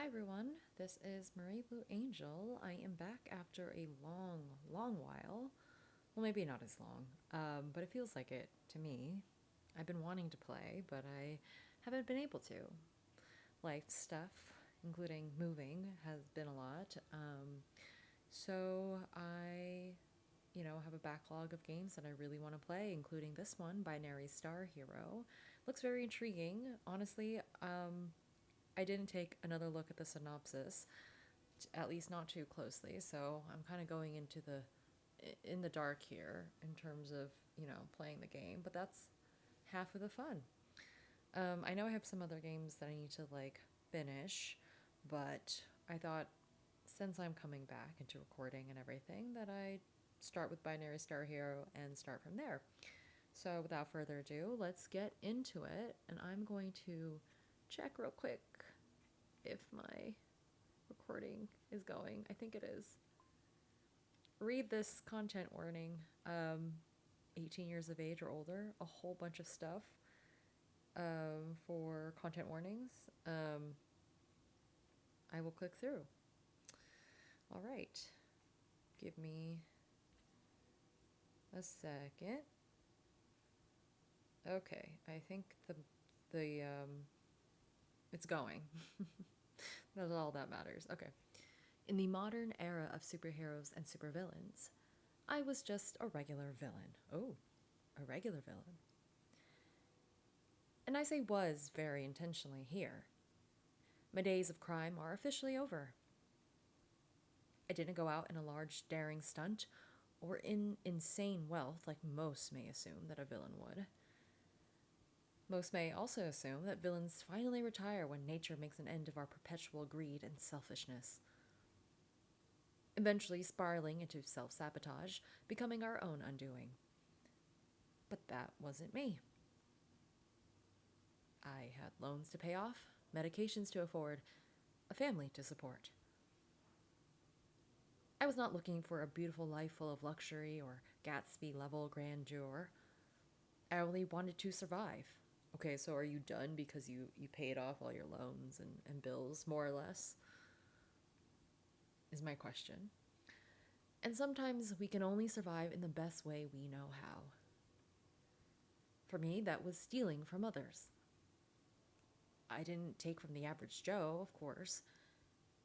Hi everyone, this is Marie Blue Angel. I am back after a long while. Well, maybe not as long, but it feels like it to me. I've been wanting to play, but I haven't been able to. Life stuff, including moving, has been a lot. So I have a backlog of games that I really want to play, including this one, Binary Star Hero. Looks very intriguing. Honestly, I didn't take another look at the synopsis, at least not too closely. So I'm kind of going into the dark here in terms of playing the game, but that's half of the fun. I know I have some other games that I need to finish, but I thought since I'm coming back into recording and everything that I start with Binary Star Hero and start from there. So without further ado, let's get into it, and I'm going to check real quick if my recording is going. I think it is. Read this content warning. 18 years of age or older, a whole bunch of stuff for content warnings. I will click through. All right. Give me a second. Okay, I think the it's going. That's all that matters. Okay. In the modern era of superheroes and supervillains, I was just a regular villain. Oh, a regular villain. And I say was very intentionally here. My days of crime are officially over. I didn't go out in a large, daring stunt or in insane wealth like most may assume that a villain would. Most may also assume that villains finally retire when nature makes an end of our perpetual greed and selfishness, eventually spiraling into self sabotage, becoming our own undoing. But that wasn't me. I had loans to pay off, medications to afford, a family to support. I was not looking for a beautiful life full of luxury or Gatsby level grandeur. I only wanted to survive. Okay, so are you done because you paid off all your loans and bills, more or less? Is my question. And sometimes we can only survive in the best way we know how. For me, that was stealing from others. I didn't take from the average Joe, of course.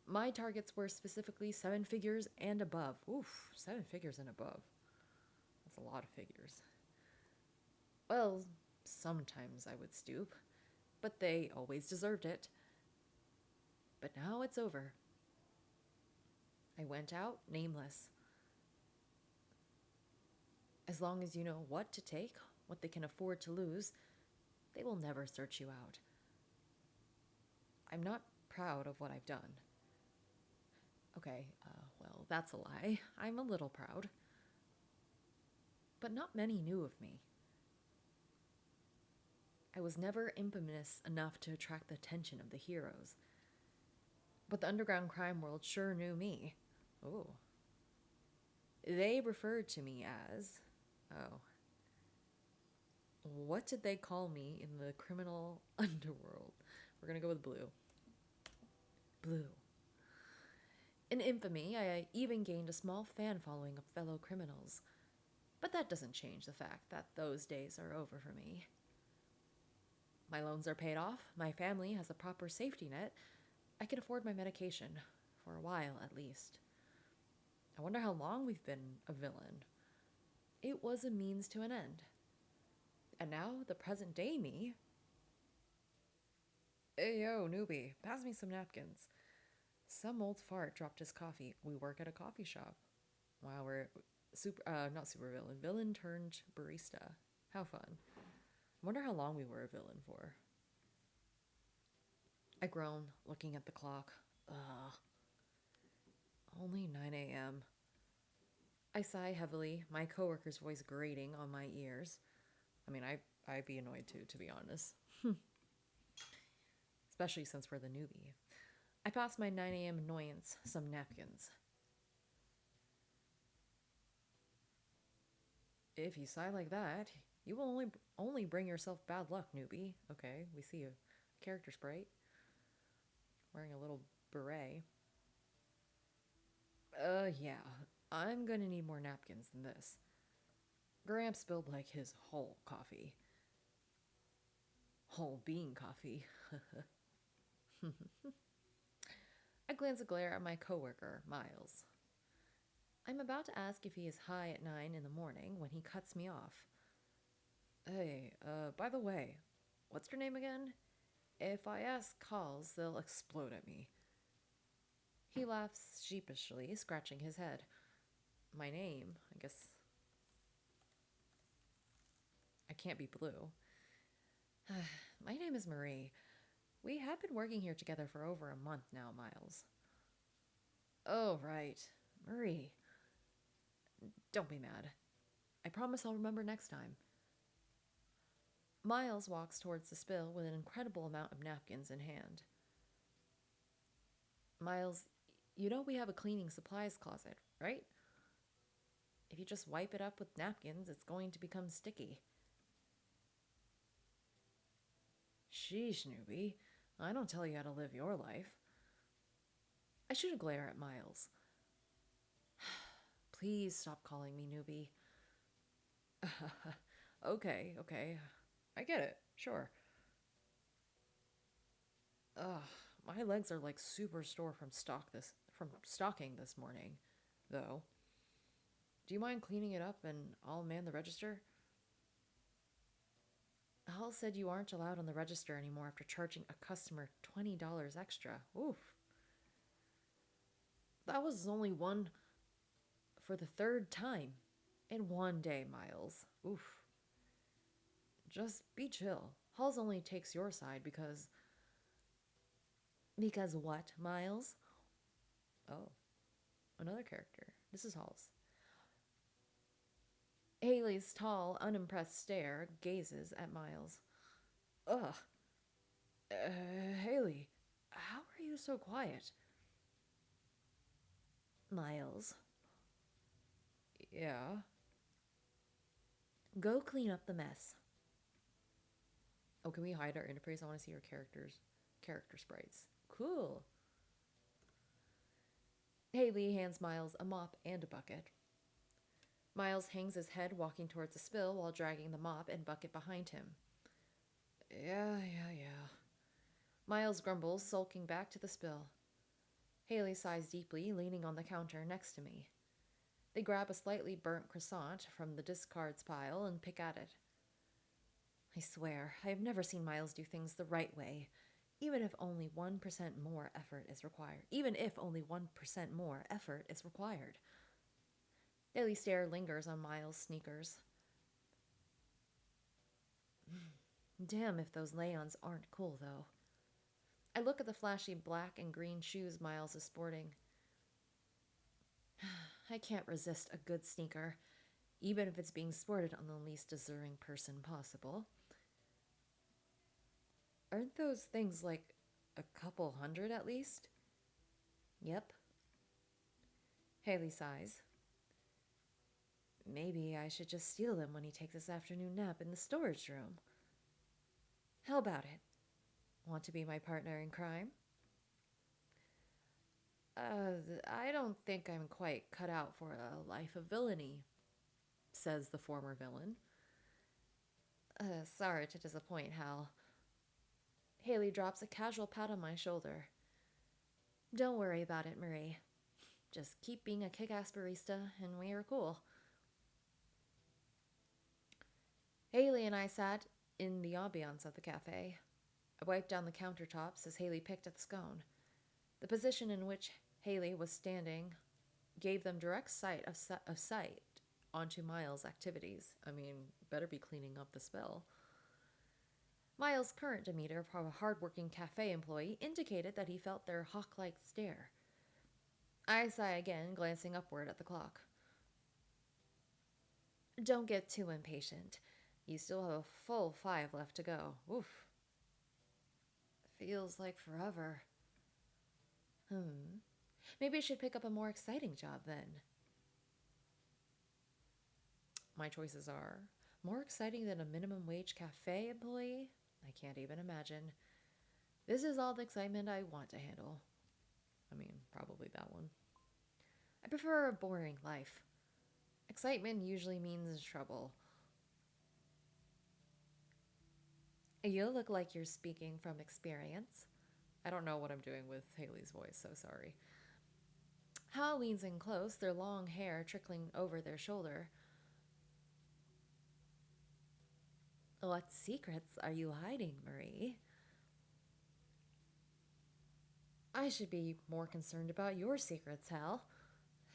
My targets were specifically seven figures and above. Oof, seven figures and above. That's a lot of figures. Well, sometimes I would stoop, but they always deserved it. But now it's over. I went out nameless. As long as you know what to take, what they can afford to lose, they will never search you out. I'm not proud of what I've done. Okay, well, that's a lie. I'm a little proud. But not many knew of me. I was never infamous enough to attract the attention of the heroes. But the underground crime world sure knew me. Oh. They referred to me as. Oh. What did they call me in the criminal underworld? We're gonna go with Blue. Blue. In infamy, I even gained a small fan following of fellow criminals. But that doesn't change the fact that those days are over for me. My loans are paid off, my family has a proper safety net, I can afford my medication, for a while at least. I wonder how long we've been a villain. It was a means to an end. And now, the present day me. Hey yo, newbie, pass me some napkins. Some old fart dropped his coffee. We work at a coffee shop. Wow, we're not super villain. Villain turned barista. How fun. I wonder how long we were a villain for. I groan, looking at the clock. Ugh. Only 9 a.m. I sigh heavily, my coworker's voice grating on my ears. I mean, I'd be annoyed too, to be honest. Especially since we're the newbie. I pass my 9 a.m. annoyance some napkins. If you sigh like that, you will only bring yourself bad luck, newbie. Okay, we see a character sprite wearing a little beret. Yeah. I'm gonna need more napkins than this. Gramps spilled like his whole coffee. Whole bean coffee. I glance a glare at my coworker, Miles. I'm about to ask if he is high at 9 in the morning when he cuts me off. Hey, by the way, what's your name again? If I ask calls, they'll explode at me. He laughs sheepishly, scratching his head. My name, I guess I can't be Blue. My name is Marie. We have been working here together for over a month now, Miles. Oh, right. Marie. Don't be mad. I promise I'll remember next time. Miles walks towards the spill with an incredible amount of napkins in hand. Miles, you know we have a cleaning supplies closet, right? If you just wipe it up with napkins, it's going to become sticky. Sheesh, newbie. I don't tell you how to live your life. I shoot a glare at Miles. Please stop calling me newbie. Okay. I get it, sure. Ugh, my legs are like super sore from stalking this morning, though. Do you mind cleaning it up and I'll man the register? Hal said you aren't allowed on the register anymore after charging a customer $20 extra. Oof. That was only one for the third time in one day, Miles. Oof. Just be chill. Halls only takes your side because. Because what, Miles? Oh, another character. This is Halls. Haley's tall, unimpressed stare gazes at Miles. Ugh. Haley, how are you so quiet? Miles. Yeah. Go clean up the mess. Oh, can we hide our interface? I want to see our character sprites. Cool. Haley hands Miles a mop and a bucket. Miles hangs his head walking towards the spill while dragging the mop and bucket behind him. Yeah. Miles grumbles, sulking back to the spill. Haley sighs deeply, leaning on the counter next to me. They grab a slightly burnt croissant from the discards pile and pick at it. I swear, I have never seen Miles do things the right way, even if only 1% more effort is required. Haley's stare lingers on Miles' sneakers. Damn if those Leons aren't cool, though. I look at the flashy black and green shoes Miles is sporting. I can't resist a good sneaker, even if it's being sported on the least deserving person possible. Aren't those things like a couple hundred at least? Yep. Haley sighs. Maybe I should just steal them when he takes his afternoon nap in the storage room. How about it? Want to be my partner in crime? I don't think I'm quite cut out for a life of villainy, says the former villain. Sorry to disappoint, Hal. Haley drops a casual pat on my shoulder. Don't worry about it, Marie. Just keep being a kick-ass barista, and we are cool. Haley and I sat in the ambiance of the cafe. I wiped down the countertops as Haley picked at the scone. The position in which Haley was standing gave them direct sight onto Miles' activities. I mean, better be cleaning up the spill. Miles' current demeanor of a hard-working cafe employee indicated that he felt their hawk-like stare. I sigh again, glancing upward at the clock. Don't get too impatient. You still have a full 5 left to go. Oof. Feels like forever. Maybe I should pick up a more exciting job then. My choices are more exciting than a minimum wage cafe employee? I can't even imagine. This is all the excitement I want to handle. I mean, probably that one. I prefer a boring life. Excitement usually means trouble. You look like you're speaking from experience. I don't know what I'm doing with Haley's voice, so sorry. Hal leans in close, their long hair trickling over their shoulder. What secrets are you hiding, Marie? I should be more concerned about your secrets, Hal.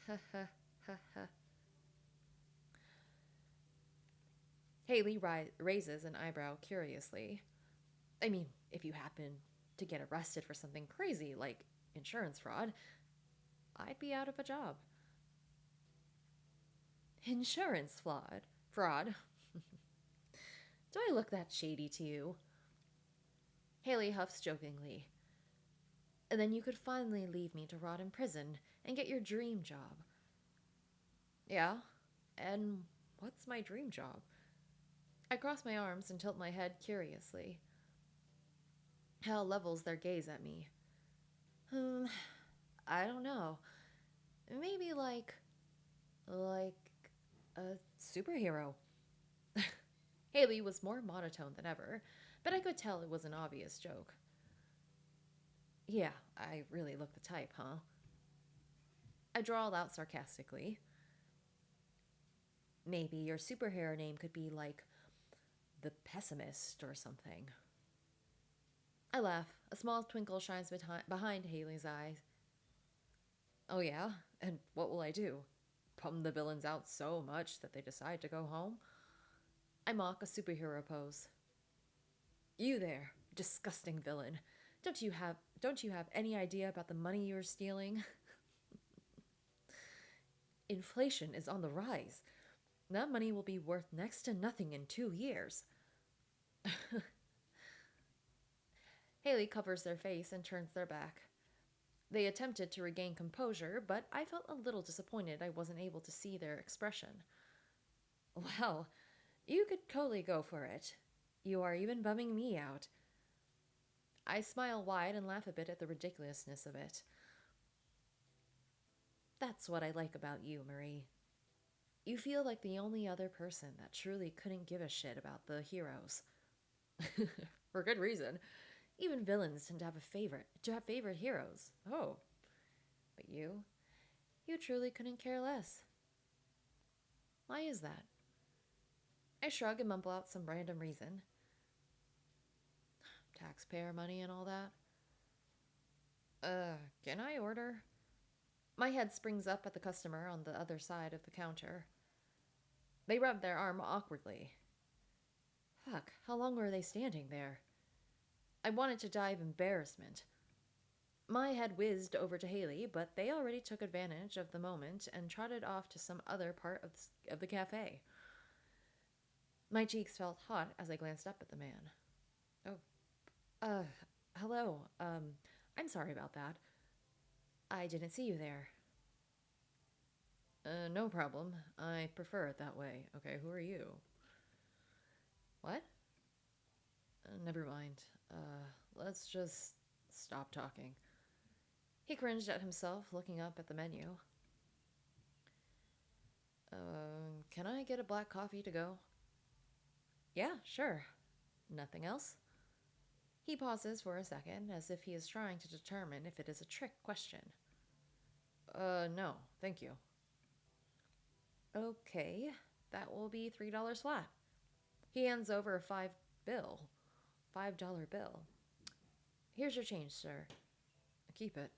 Ha ha ha ha. Haley raises an eyebrow curiously. I mean, if you happen to get arrested for something crazy like insurance fraud, I'd be out of a job. Insurance fraud? Fraud? Do I look that shady to you? Haley huffs jokingly. And then you could finally leave me to rot in prison and get your dream job. Yeah? And what's my dream job? I cross my arms and tilt my head curiously. Hal levels their gaze at me. I don't know. Maybe like a superhero. Haley was more monotone than ever, but I could tell it was an obvious joke. Yeah, I really look the type, huh? I drawled out sarcastically. Maybe your superhero name could be like the Pessimist or something. I laugh. A small twinkle shines behind Haley's eyes. Oh, yeah? And what will I do? Bum the villains out so much that they decide to go home? I mock a superhero pose. You there, disgusting villain. Don't you have any idea about the money you're stealing? Inflation is on the rise. That money will be worth next to nothing in 2 years. Haley covers their face and turns their back. They attempted to regain composure, but I felt a little disappointed I wasn't able to see their expression. Well, you could totally go for it. You are even bumming me out. I smile wide and laugh a bit at the ridiculousness of it. That's what I like about you, Marie. You feel like the only other person that truly couldn't give a shit about the heroes. For good reason. Even villains tend to have favorite heroes. Oh. But you truly couldn't care less. Why is that? I shrug and mumble out some random reason. Taxpayer money and all that. Can I order? My head springs up at the customer on the other side of the counter. They rub their arm awkwardly. Fuck, how long were they standing there? I wanted to die of embarrassment. My head whizzed over to Haley, but they already took advantage of the moment and trotted off to some other part of the cafe. My cheeks felt hot as I glanced up at the man. Oh, hello. I'm sorry about that. I didn't see you there. No problem. I prefer it that way. Okay, who are you? What? Never mind. Let's just stop talking. He cringed at himself, looking up at the menu. Can I get a black coffee to go? Yeah, sure. Nothing else? He pauses for a second, as if he is trying to determine if it is a trick question. No, thank you. Okay, that will be $3 flat. He hands over a $5 bill. Here's your change, sir. Keep it.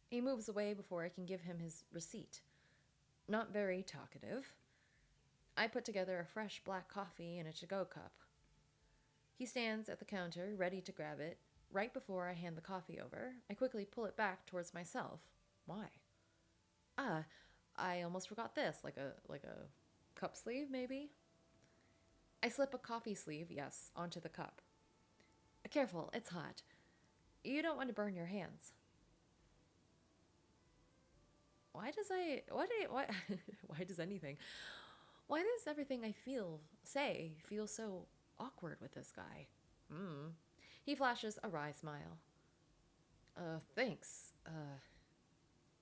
He moves away before I can give him his receipt. Not very talkative. I put together a fresh black coffee in a to-go cup. He stands at the counter, ready to grab it. Right before I hand the coffee over, I quickly pull it back towards myself. Why? I almost forgot this, like a cup sleeve, maybe? I slip a coffee sleeve, yes, onto the cup. Careful, it's hot. You don't want to burn your hands. Why does why does anything? Why does everything I feel so awkward with this guy? He flashes a wry smile. Thanks.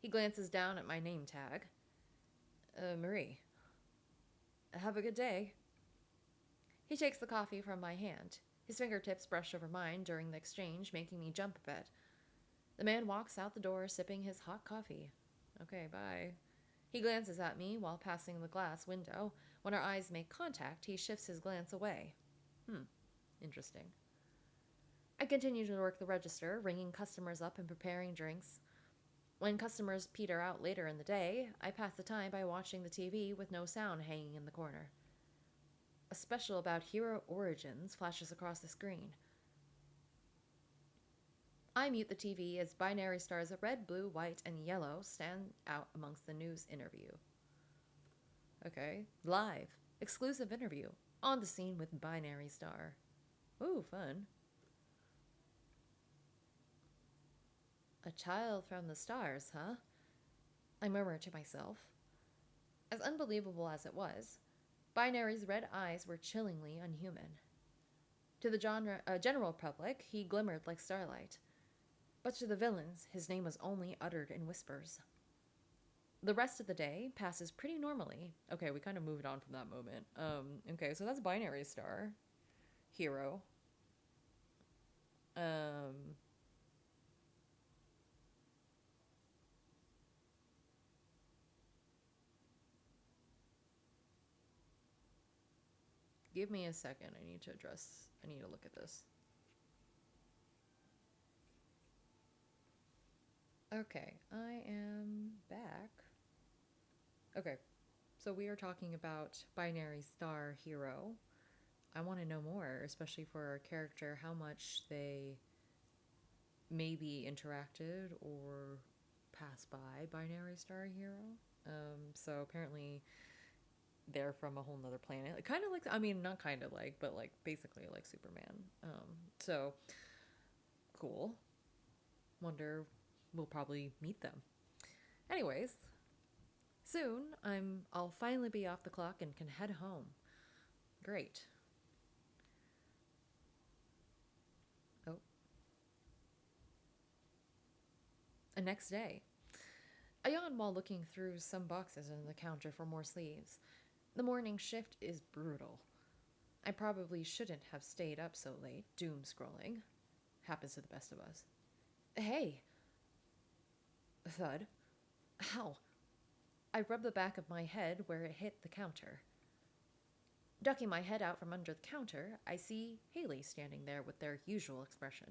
He glances down at my name tag. Marie. Have a good day. He takes the coffee from my hand. His fingertips brush over mine during the exchange, making me jump a bit. The man walks out the door, sipping his hot coffee. Okay, bye. He glances at me while passing the glass window. When our eyes make contact, he shifts his glance away. Interesting. I continue to work the register, ringing customers up and preparing drinks. When customers peter out later in the day, I pass the time by watching the TV with no sound hanging in the corner. A special about Hero Origins flashes across the screen. I mute the TV as binary stars of red, blue, white, and yellow stand out amongst the news interview. Okay, live, exclusive interview, on the scene with Binary Star. Ooh, fun. A child from the stars, huh? I murmur to myself. As unbelievable as it was, Binary's red eyes were chillingly unhuman. To the general public, he glimmered like starlight. But to the villains, his name was only uttered in whispers. The rest of the day passes pretty normally. Okay, we kind of moved on from that moment. Okay, so that's Binary Star. Hero. Give me a second. I need to look at this. Okay, I am back. Okay, so we are talking about Binary Star Hero. I want to know more, especially for a character, how much they maybe interacted or passed by Binary Star Hero. So apparently they're from a whole nother planet. Kind of like, I mean, not kind of like, but like basically like Superman. So cool. Wonder we'll probably meet them. Anyways, soon I'll finally be off the clock and can head home. Great. Oh. The next day. I yawn while looking through some boxes on the counter for more sleeves. The morning shift is brutal. I probably shouldn't have stayed up so late, doom scrolling. Happens to the best of us. Hey! Thud. Ow! I rub the back of my head where it hit the counter. Ducking my head out from under the counter, I see Haley standing there with their usual expression.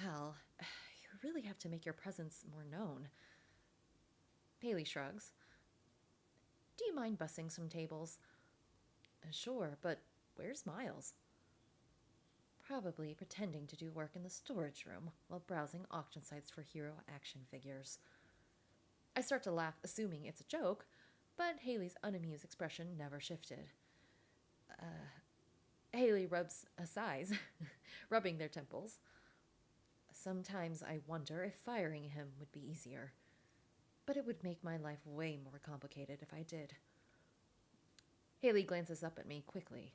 Hal, you really have to make your presence more known. Haley shrugs. Do you mind bussing some tables? Sure, but where's Miles? Probably pretending to do work in the storage room while browsing auction sites for hero action figures. I start to laugh, assuming it's a joke, but Haley's unamused expression never shifted. Haley sighs, rubbing their temples. Sometimes I wonder if firing him would be easier, but it would make my life way more complicated if I did. Haley glances up at me quickly.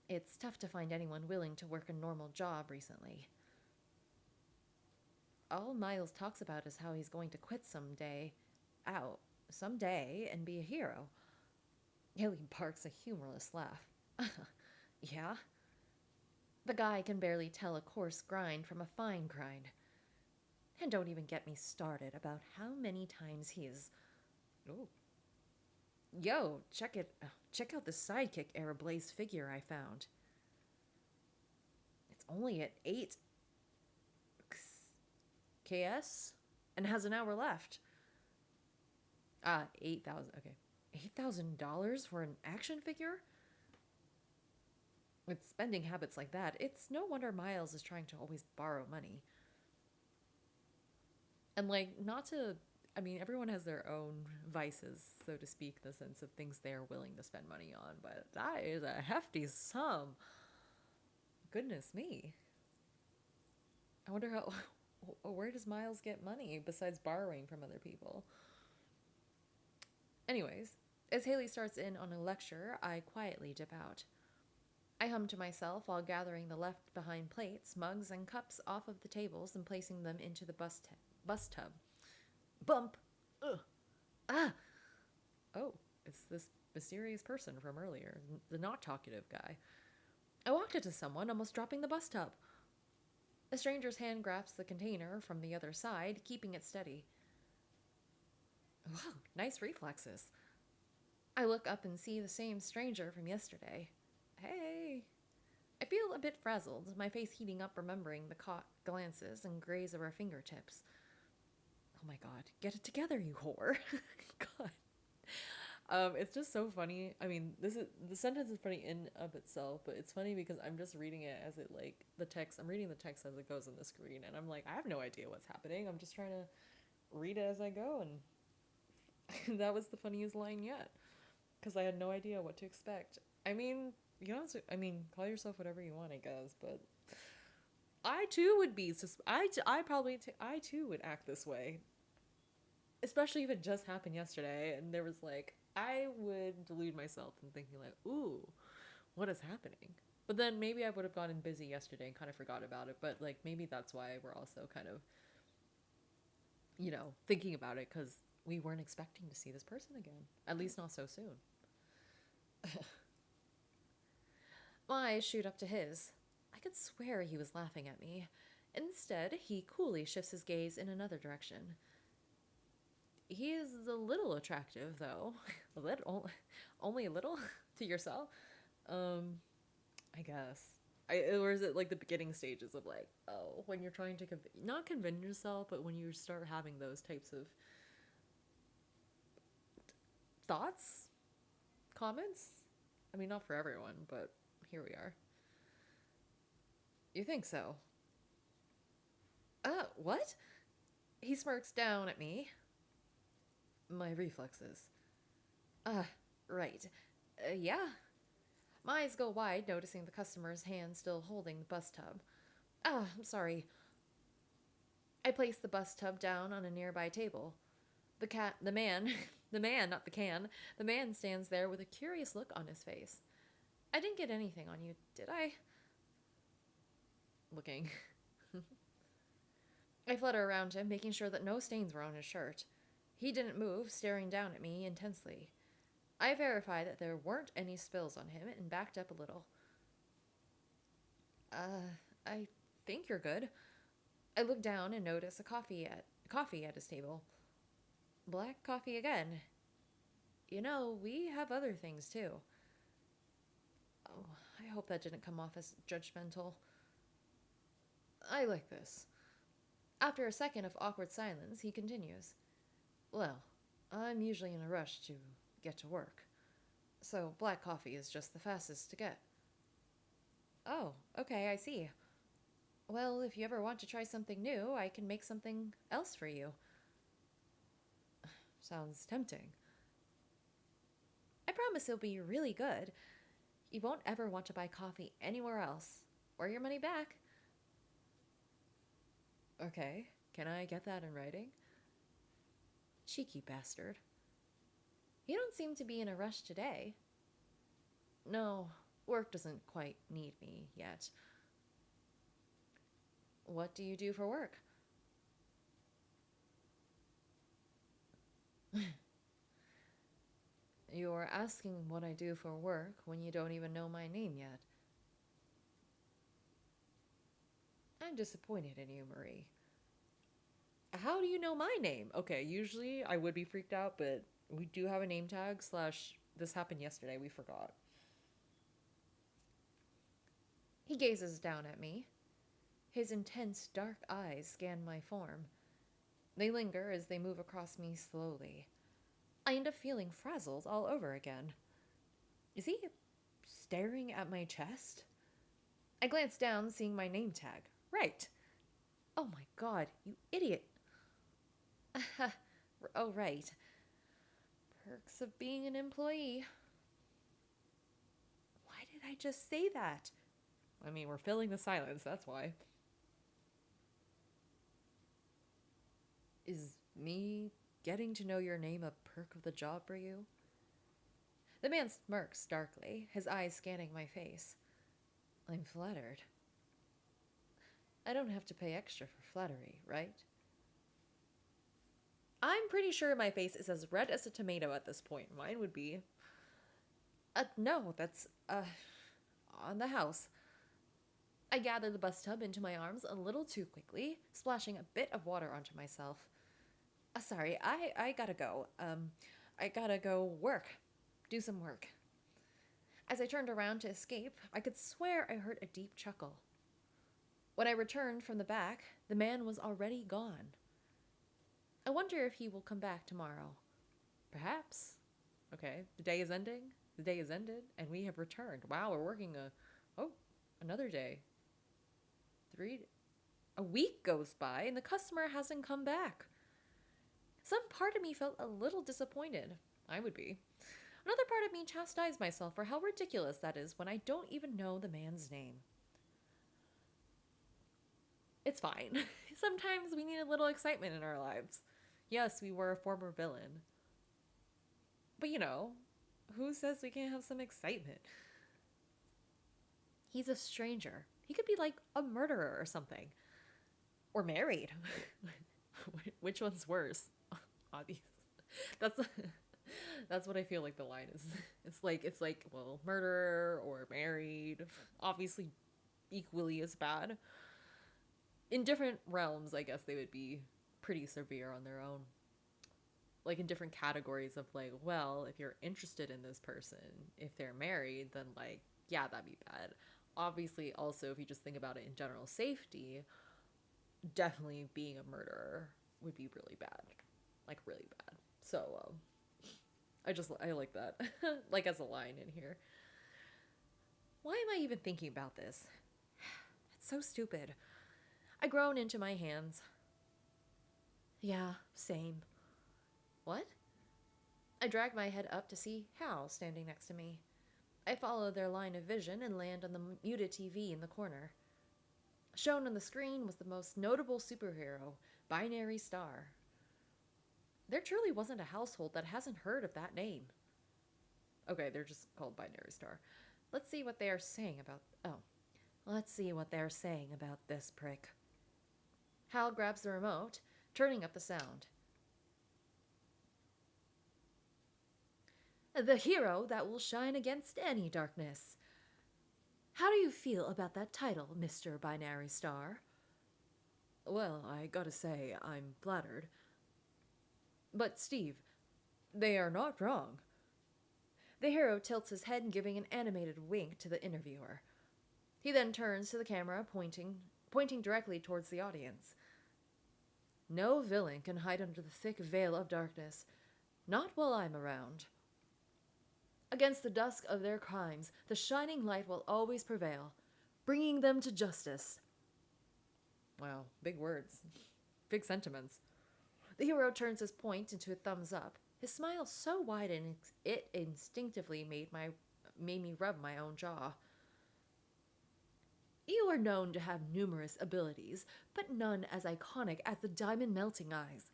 It's tough to find anyone willing to work a normal job recently. All Miles talks about is how he's going to quit someday, and be a hero. Haley barks a humorless laugh. Yeah? The guy can barely tell a coarse grind from a fine grind. And don't even get me started about how many times he's... Oh. Yo, check out the Sidekick Era Blaze figure I found. It's only at 8 KS and has an hour left. 8,000. Okay. $8,000 for an action figure? With spending habits like that, it's no wonder Miles is trying to always borrow money. And everyone has their own vices, so to speak, in the sense of things they're willing to spend money on, but that is a hefty sum. Goodness me. I wonder where does Miles get money besides borrowing from other people? Anyways, as Haley starts in on a lecture, I quietly dip out. I hummed to myself while gathering the left behind plates, mugs, and cups off of the tables and placing them into the bus tub. Bump! Ugh! Ah! Oh, it's this mysterious person from earlier, the not talkative guy. I walked into someone, almost dropping the bus tub. A stranger's hand grasps the container from the other side, keeping it steady. Wow, nice reflexes. I look up and see the same stranger from yesterday. Hey. I feel a bit frazzled, my face heating up, remembering the caught glances and graze of our fingertips. Oh my god, get it together, you whore. God. It's just so funny. I mean, the sentence is funny in of itself, but it's funny because I'm just reading it as it like the text. I'm reading the text as it goes on the screen, and I'm like, I have no idea what's happening. I'm just trying to read it as I go, and that was the funniest line yet because I had no idea what to expect. I mean, you know, I mean, call yourself whatever you want, I guess, but I too would be. I too would act this way, especially if it just happened yesterday and there was like I would delude myself in thinking like, ooh, what is happening? But then maybe I would have gotten busy yesterday and kind of forgot about it. But like maybe that's why we're also kind of, thinking about it because we weren't expecting to see this person again. At least not so soon. My eyes shoot up to his. I could swear he was laughing at me. Instead, he coolly shifts his gaze in another direction. He is a little attractive, though. A little, only a little to yourself. I guess. Or is it like the beginning stages of like, oh, when you're trying to not convince yourself, but when you start having those types of thoughts, comments? I mean, not for everyone, but here we are. You think so? What? He smirks down at me. My reflexes. Right. Yeah. My eyes go wide, noticing the customer's hand still holding the bus tub. I'm sorry. I place the bus tub down on a nearby table. The man, the man, not the can, the man stands there with a curious look on his face. I didn't get anything on you, did I? Looking. I flutter around him, making sure that no stains were on his shirt. He didn't move, staring down at me intensely. I verified that there weren't any spills on him and backed up a little. I think you're good. I look down and notice a coffee at his table. Black coffee again. You know, we have other things too. Oh, I hope that didn't come off as judgmental. I like this. After a second of awkward silence, he continues. Well, I'm usually in a rush to get to work, so black coffee is just the fastest to get. Oh, okay, I see. Well, if you ever want to try something new, I can make something else for you. Sounds tempting. I promise it'll be really good. You won't ever want to buy coffee anywhere else, or your money back. Okay, can I get that in writing? Cheeky bastard. You don't seem to be in a rush today. No, work doesn't quite need me yet. What do you do for work? You're asking what I do for work when you don't even know my name yet. I'm disappointed in you, Marie. How do you know my name? Okay, usually I would be freaked out, but we do have a name tag / this happened yesterday, we forgot. He gazes down at me. His intense, dark eyes scan my form. They linger as they move across me slowly. I end up feeling frazzled all over again. Is he staring at my chest? I glance down, seeing my name tag. Right. Oh my god, you idiot. Oh, right. Perks of being an employee. Why did I just say that? I mean, we're filling the silence, that's why. Is me getting to know your name a perk of the job for you? The man smirks darkly, his eyes scanning my face. I'm flattered. I don't have to pay extra for flattery, right? I'm pretty sure my face is as red as a tomato at this point. Mine would be. No, that's, on the house. I gather the bus tub into my arms a little too quickly, splashing a bit of water onto myself. Sorry, I gotta go. I gotta go work. Do some work. As I turned around to escape, I could swear I heard a deep chuckle. When I returned from the back, the man was already gone. I wonder if he will come back tomorrow. Perhaps. Okay, the day is ending. The day is ended, and we have returned. Wow, we're working another day. A week goes by, and the customer hasn't come back. Some part of me felt a little disappointed. I would be. Another part of me chastised myself for how ridiculous that is when I don't even know the man's name. It's fine. Sometimes we need a little excitement in our lives. Yes, we were a former villain. But who says we can't have some excitement? He's a stranger. He could be like a murderer or something. Or married. Which one's worse? Obviously. That's what I feel like the line is. It's like, well, murderer or married. Obviously equally as bad. In different realms, I guess they would be pretty severe on their own. Like in different categories of like, well, if you're interested in this person, if they're married, then like, yeah, that'd be bad. Obviously, also, if you just think about it in general safety, definitely being a murderer would be really bad. Like, really bad. So, I like that. Like, as a line in here. Why am I even thinking about this? It's so stupid. I groan into my hands. Yeah, same. What? I drag my head up to see Hal standing next to me. I follow their line of vision and land on the muted TV in the corner. Shown on the screen was the most notable superhero, Binary Star. There truly wasn't a household that hasn't heard of that name. Okay, they're just called Binary Star. Let's see what they are saying about... let's see what they're saying about this prick. Hal grabs the remote, turning up the sound. The hero that will shine against any darkness. How do you feel about that title, Mr. Binary Star? Well, I gotta say, I'm flattered. But Steve, they are not wrong. The hero tilts his head, giving an animated wink to the interviewer. He then turns to the camera, pointing directly towards the audience. No villain can hide under the thick veil of darkness, not while I'm around. Against the dusk of their crimes, the shining light will always prevail, bringing them to justice. Wow, big words. Big sentiments. The hero turns his point into a thumbs up. His smile so wide and it instinctively made me rub my own jaw. You are known to have numerous abilities, but none as iconic as the diamond melting eyes.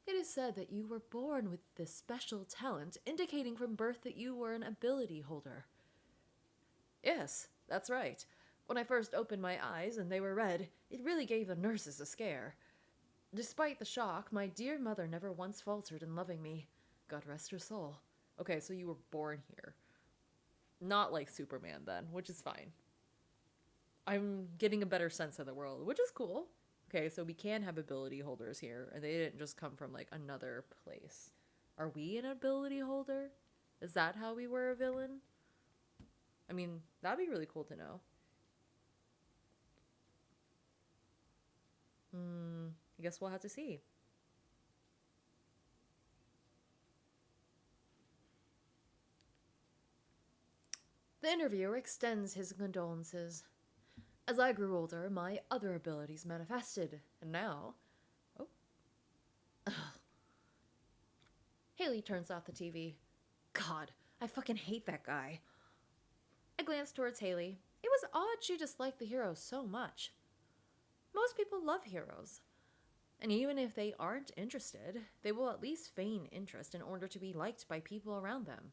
It is said that you were born with this special talent, indicating from birth that you were an ability holder. Yes, that's right. When I first opened my eyes and they were red, it really gave the nurses a scare. Despite the shock, my dear mother never once faltered in loving me. God rest her soul. Okay, so you were born here. Not like Superman then, which is fine. I'm getting a better sense of the world, which is cool. Okay, so we can have ability holders here, and they didn't just come from, like, another place. Are we an ability holder? Is that how we were a villain? I mean, that'd be really cool to know. I guess we'll have to see. The interviewer extends his condolences. As I grew older, my other abilities manifested, and now... Oh. Ugh. Haley turns off the TV. God, I fucking hate that guy. I glanced towards Haley. It was odd she disliked the hero so much. Most people love heroes. And even if they aren't interested, they will at least feign interest in order to be liked by people around them.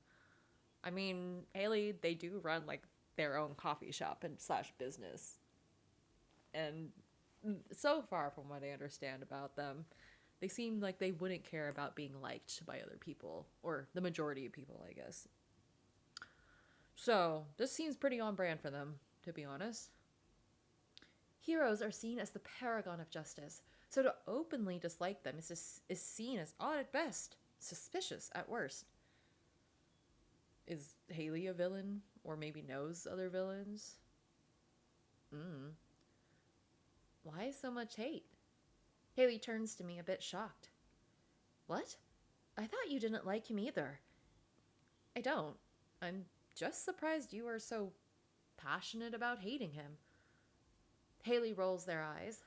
I mean, Haley, they do run, like, their own coffee shop and slash business. And so far from what I understand about them, they seem like they wouldn't care about being liked by other people, or the majority of people, I guess. So, this seems pretty on brand for them, to be honest. Heroes are seen as the paragon of justice, so to openly dislike them is seen as odd at best, suspicious at worst. Is Haley a villain? Or maybe knows other villains? Hmm. Why so much hate? Haley turns to me a bit shocked. What? I thought you didn't like him either. I don't. I'm just surprised you are so passionate about hating him. Haley rolls their eyes.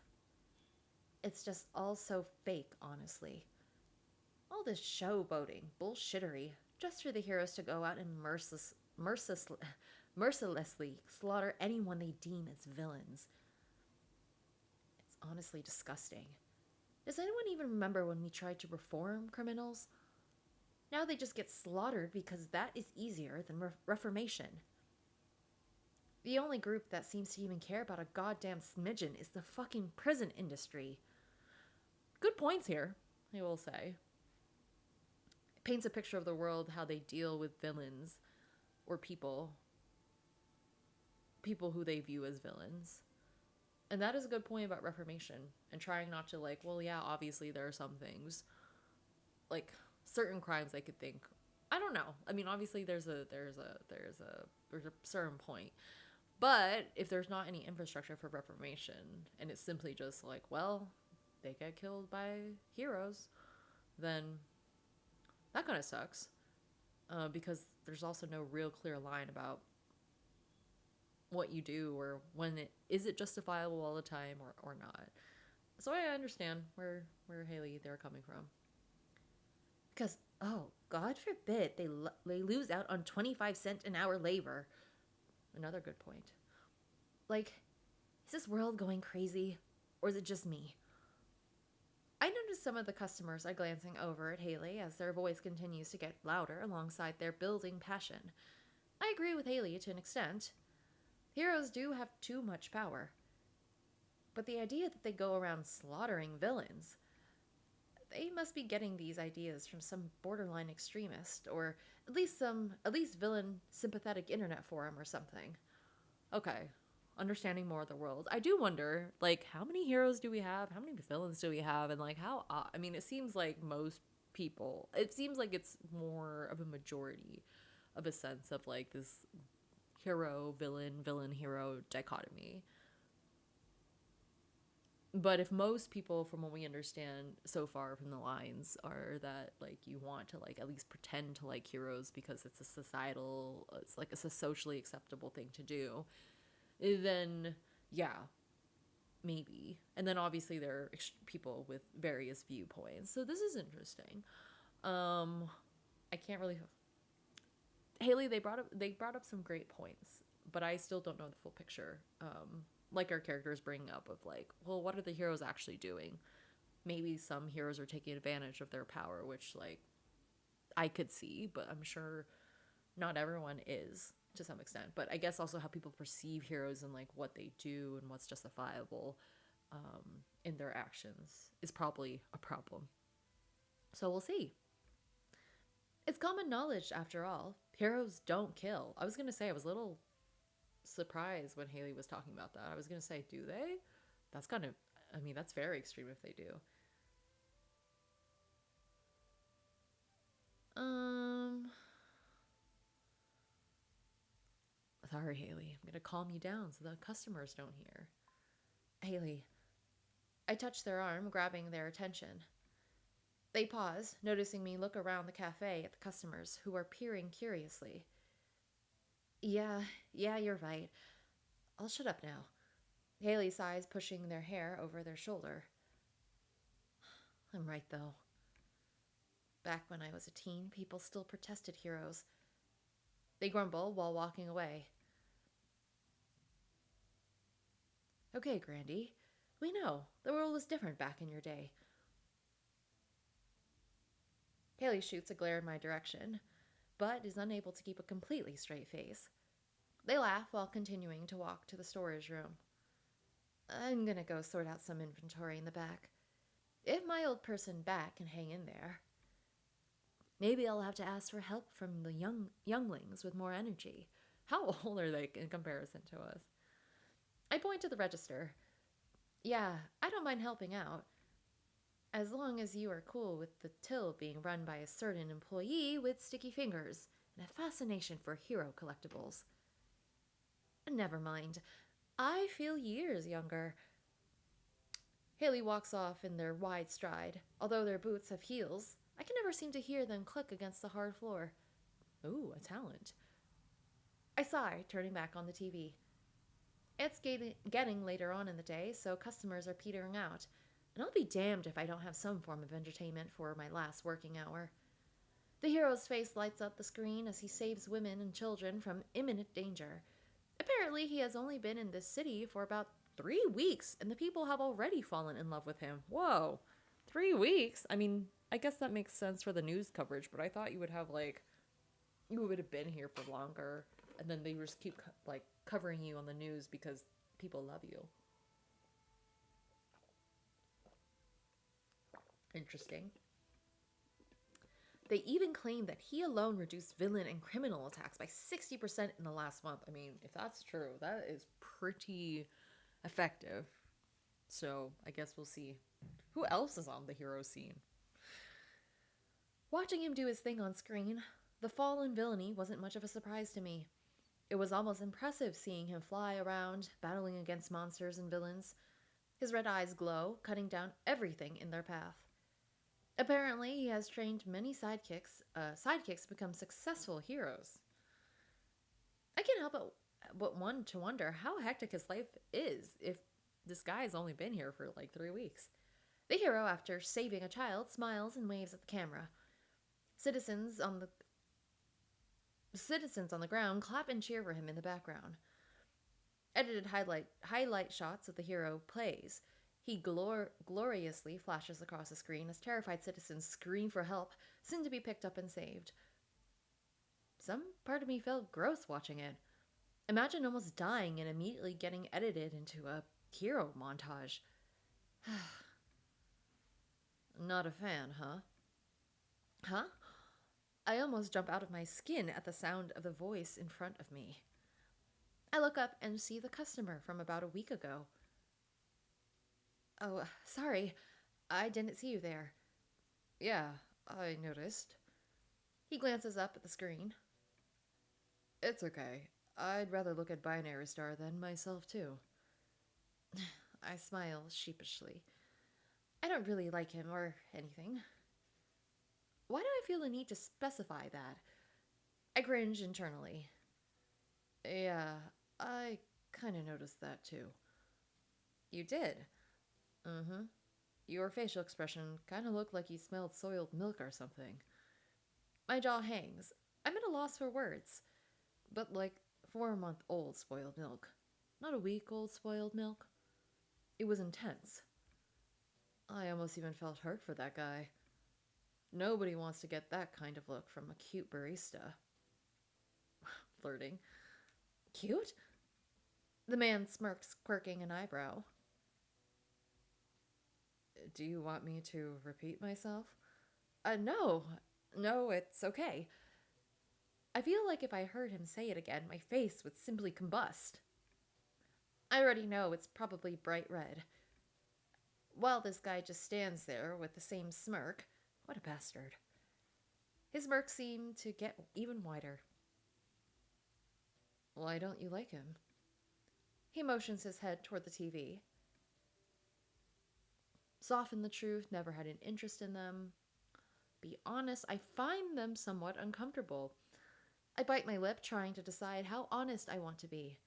It's just all so fake, honestly. All this showboating, bullshittery, just for the heroes to go out and mercilessly slaughter anyone they deem as villains. It's honestly disgusting. Does anyone even remember when we tried to reform criminals? Now they just get slaughtered because that is easier than reformation. The only group that seems to even care about a goddamn smidgen is the fucking prison industry. Good points here, I will say. It paints a picture of the world, how they deal with villains or people who they view as villains. And that is a good point about reformation and trying not to like, well, yeah, obviously there are some things like certain crimes I could think. I don't know. I mean, obviously there's a certain point. But if there's not any infrastructure for reformation and it's simply just like, well, they get killed by heroes, then that kind of sucks. Because there's also no real clear line about what you do or when is it justifiable all the time or not. So I understand where Haley they're coming from. Because, oh, God forbid they lose out on 25-cent an hour labor. Another good point. Like, is this world going crazy? Or is it just me? I notice some of the customers are glancing over at Haley as their voice continues to get louder alongside their building passion. I agree with Haley to an extent. Heroes do have too much power. But the idea that they go around slaughtering villains, they must be getting these ideas from some borderline extremist or at least villain sympathetic internet forum or something. Okay, understanding more of the world. I do wonder, like, how many heroes do we have? How many villains do we have? And like I mean, it seems like it seems like it's more of a majority of a sense of like this hero, villain, hero dichotomy. But if most people, from what we understand so far from the lines, are that like you want to like at least pretend to like heroes because it's a socially acceptable thing to do, then yeah, maybe. And then obviously there are people with various viewpoints. So this is interesting. I can't really. Haley, they brought up some great points, but I still don't know the full picture. Like our characters bring up of like, well, what are the heroes actually doing? Maybe some heroes are taking advantage of their power, which like I could see, but I'm sure not everyone is to some extent. But I guess also how people perceive heroes and like what they do and what's justifiable in their actions is probably a problem. So we'll see. It's common knowledge, after all. Heroes don't kill. I was going to say, I was a little surprised when Haley was talking about that. I was going to say, do they? That's kind of, I mean, that's very extreme if they do. Sorry, Haley. I'm going to calm you down so the customers don't hear. Haley. I touch their arm, grabbing their attention. They pause, noticing me look around the cafe at the customers, who are peering curiously. Yeah, you're right. I'll shut up now. Haley sighs, pushing their hair over their shoulder. I'm right, though. Back when I was a teen, people still protested heroes. They grumble while walking away. Okay, Grandy. We know. The world was different back in your day. Haley shoots a glare in my direction, but is unable to keep a completely straight face. They laugh while continuing to walk to the storage room. I'm gonna go sort out some inventory in the back. If my old person back can hang in there, maybe I'll have to ask for help from the younglings with more energy. How old are they in comparison to us? I point to the register. Yeah, I don't mind helping out, as long as you are cool with the till being run by a certain employee with sticky fingers and a fascination for hero collectibles. Never mind. I feel years younger. Haley walks off in their wide stride. Although their boots have heels, I can never seem to hear them click against the hard floor. Ooh, a talent. I sigh, turning back on the TV. It's getting later on in the day, so customers are petering out, and I'll be damned if I don't have some form of entertainment for my last working hour. The hero's face lights up the screen as he saves women and children from imminent danger. Apparently, he has only been in this city for about 3 weeks, and the people have already fallen in love with him. Whoa, 3 weeks? I mean, I guess that makes sense for the news coverage, but I thought you would have, like, you would have been here for longer, and then they just keep, like, covering you on the news because people love you. Interesting. They even claim that he alone reduced villain and criminal attacks by 60% in the last month. I mean, if that's true, that is pretty effective. So I guess we'll see. Who else is on the hero scene? Watching him do his thing on screen, the fall in villainy wasn't much of a surprise to me. It was almost impressive seeing him fly around, battling against monsters and villains. His red eyes glow, cutting down everything in their path. Apparently, he has trained many sidekicks to become successful heroes. I can't help but wonder how hectic his life is if this guy's only been here for like 3 weeks. The hero, after saving a child, smiles and waves at the camera. Citizens on the ground clap and cheer for him in the background. Edited highlight shots of the hero plays. He gloriously flashes across the screen as terrified citizens scream for help, soon to be picked up and saved. Some part of me felt gross watching it. Imagine almost dying and immediately getting edited into a hero montage. Not a fan, huh? Huh? I almost jump out of my skin at the sound of the voice in front of me. I look up and see the customer from about a week ago. Oh, sorry. I didn't see you there. Yeah, I noticed. He glances up at the screen. It's okay. I'd rather look at Binary Star than myself, too. I smile sheepishly. I don't really like him or anything. Why do I feel the need to specify that? I cringe internally. Yeah, I kind of noticed that, too. You did? Mm-hmm. Your facial expression kind of looked like you smelled soiled milk or something. My jaw hangs. I'm at a loss for words. But like 4-month-old spoiled milk. Not a week-old spoiled milk. It was intense. I almost even felt hurt for that guy. Nobody wants to get that kind of look from a cute barista. Flirting. Cute? The man smirks, quirking an eyebrow. Do you want me to repeat myself? No. No, it's okay. I feel like if I heard him say it again, my face would simply combust. I already know it's probably bright red. While this guy just stands there with the same smirk. What a bastard. His smirk seemed to get even wider. Why don't you like him? He motions his head toward the TV. Soften the truth, never had an interest in them. Be honest, I find them somewhat uncomfortable. I bite my lip, trying to decide how honest I want to be.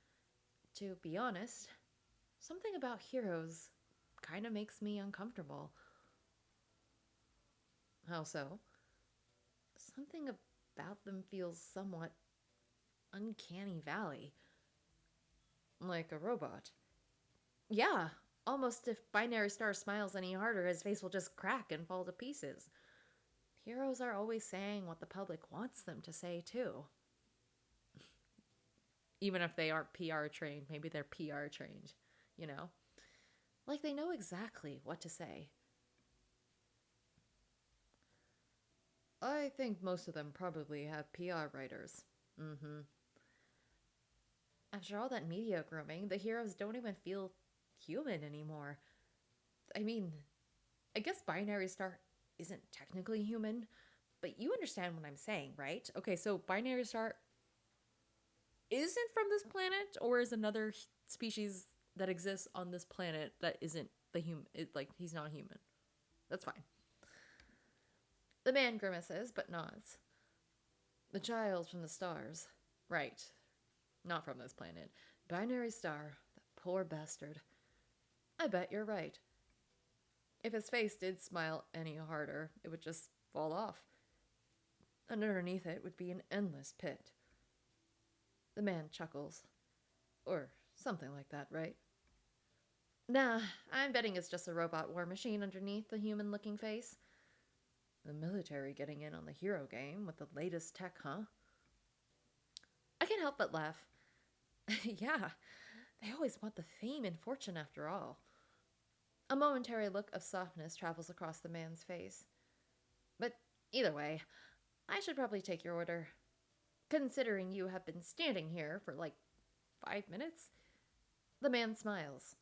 To be honest, something about heroes kind of makes me uncomfortable. How so? Something about them feels somewhat uncanny valley. Like a robot. Yeah, almost if Binary Star smiles any harder, his face will just crack and fall to pieces. Heroes are always saying what the public wants them to say, too. Even if they aren't PR trained, maybe they're PR trained, you know? Like they know exactly what to say. I think most of them probably have PR writers. Mm hmm. After all that media grooming, the heroes don't even feel human anymore. I mean, I guess Binary Star isn't technically human, but you understand what I'm saying, right? Okay, so Binary Star isn't from this planet, or is another species that exists on this planet that isn't the human. Like, he's not human. That's fine. The man grimaces, but nods. The child from the stars. Right. Not from this planet. Binary Star. That poor bastard. I bet you're right. If his face did smile any harder, it would just fall off. And underneath it would be an endless pit. The man chuckles. Or something like that, right? Nah, I'm betting it's just a robot war machine underneath the human looking face. The military getting in on the hero game with the latest tech, huh? I can't help but laugh. Yeah, they always want the fame and fortune after all. A momentary look of softness travels across the man's face. But either way, I should probably take your order. Considering you have been standing here for like 5 minutes? The man smiles.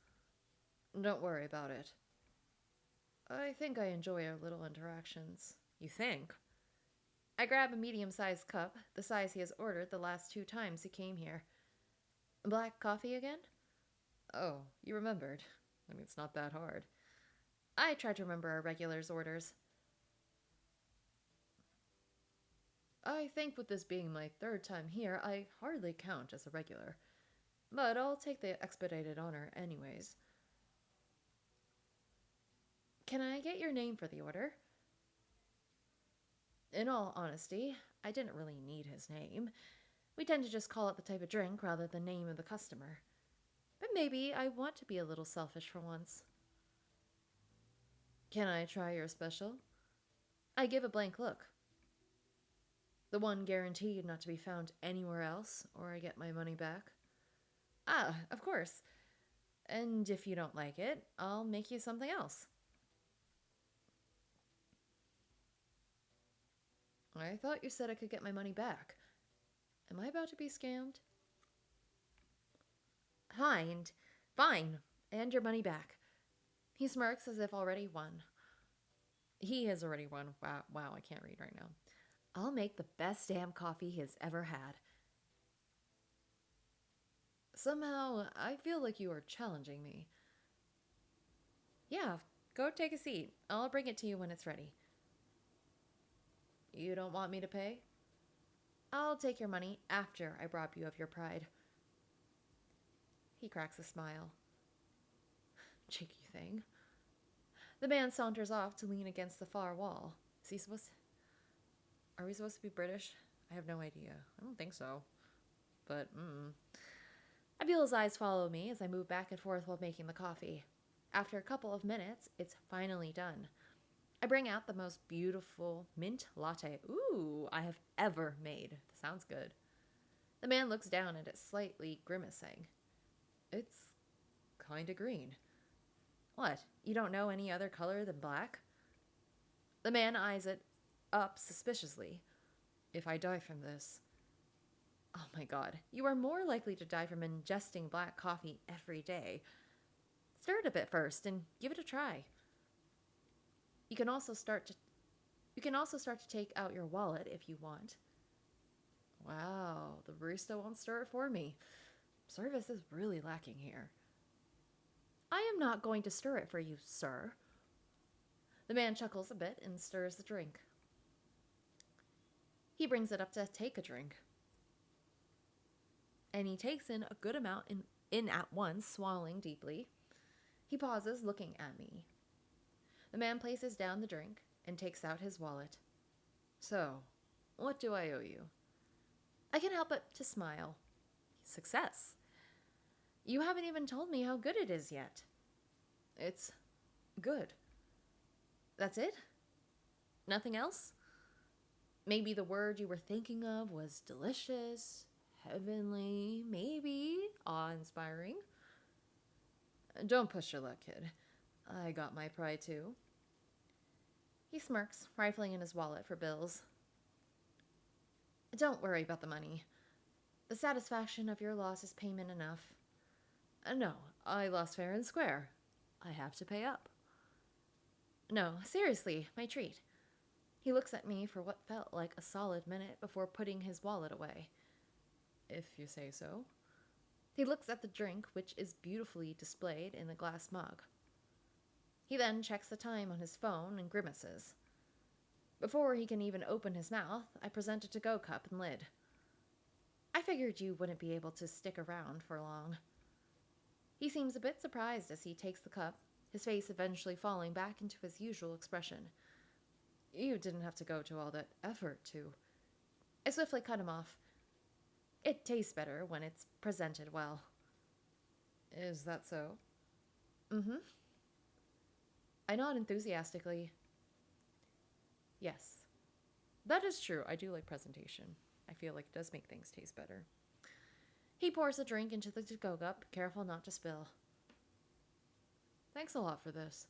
Don't worry about it. I think I enjoy our little interactions. You think? I grab a medium-sized cup, the size he has ordered the last 2 times he came here. Black coffee again? Oh, you remembered. I mean, it's not that hard. I try to remember our regulars' orders. I think with this being my 3rd time here, I hardly count as a regular. But I'll take the expedited honor anyways. Can I get your name for the order? In all honesty, I didn't really need his name. We tend to just call it the type of drink rather than the name of the customer. But maybe I want to be a little selfish for once. Can I try your special? I give a blank look. The one guaranteed not to be found anywhere else, or I get my money back. Ah, of course. And if you don't like it, I'll make you something else. I thought you said I could get my money back. Am I about to be scammed? Fine. Fine. And your money back. He smirks as if already won. He has already won. Wow, I can't read right now. I'll make the best damn coffee he has ever had. Somehow, I feel like you are challenging me. Yeah, go take a seat. I'll bring it to you when it's ready. You don't want me to pay? I'll take your money after I rob you of your pride. He cracks a smile. Cheeky thing. The man saunters off to lean against the far wall. Is he supposed to... Are we supposed to be British? I have no idea. I don't think so. But, I feel his eyes follow me as I move back and forth while making the coffee. After a couple of minutes, it's finally done. I bring out the most beautiful mint latte I have ever made. Sounds good. The man looks down at it, slightly grimacing. It's kinda green. What? You don't know any other color than black? The man eyes it up suspiciously. If I die from this... Oh my god, you are more likely to die from ingesting black coffee every day. Stir it a bit first and give it a try. You can also start to take out your wallet if you want. Wow, the barista won't stir it for me. Service is really lacking here. I am not going to stir it for you, sir. The man chuckles a bit and stirs the drink. He brings it up to take a drink. And he takes in a good amount in at once, swallowing deeply. He pauses, looking at me. The man places down the drink and takes out his wallet. So, what do I owe you? I can't help but to smile. Success. You haven't even told me how good it is yet. It's good. That's it? Nothing else? Maybe the word you were thinking of was delicious, heavenly, maybe awe-inspiring. Don't push your luck, kid. I got my pride too. He smirks, rifling in his wallet for bills. Don't worry about the money. The satisfaction of your loss is payment enough. No, I lost fair and square. I have to pay up. No, seriously, my treat. He looks at me for what felt like a solid minute before putting his wallet away. If you say so. He looks at the drink, which is beautifully displayed in the glass mug. He then checks the time on his phone and grimaces. Before he can even open his mouth, I present a to-go cup and lid. I figured you wouldn't be able to stick around for long. He seems a bit surprised as he takes the cup, his face eventually falling back into his usual expression. You didn't have to go to all that effort to. I swiftly cut him off. It tastes better when it's presented well. Is that so? Mm-hmm. I nod enthusiastically. Yes. That is true. I do like presentation. I feel like it does make things taste better. He pours the drink into the to-go cup, careful not to spill. Thanks a lot for this.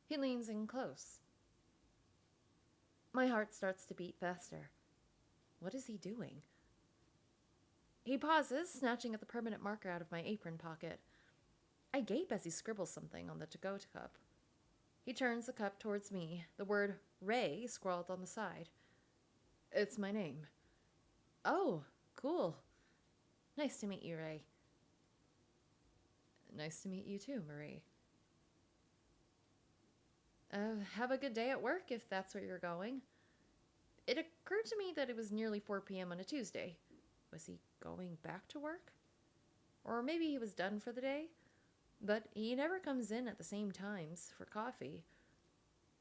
He leans in close. My heart starts to beat faster. What is he doing? He pauses, snatching at the permanent marker out of my apron pocket. I gape as he scribbles something on the to-go cup. He turns the cup towards me, the word Ray scrawled on the side. It's my name. Oh, cool. Nice to meet you, Ray. Nice to meet you too, Marie. Have a good day at work if that's where you're going. It occurred to me that it was nearly 4 p.m. on a Tuesday. Was he going back to work? Or maybe he was done for the day? But he never comes in at the same times for coffee.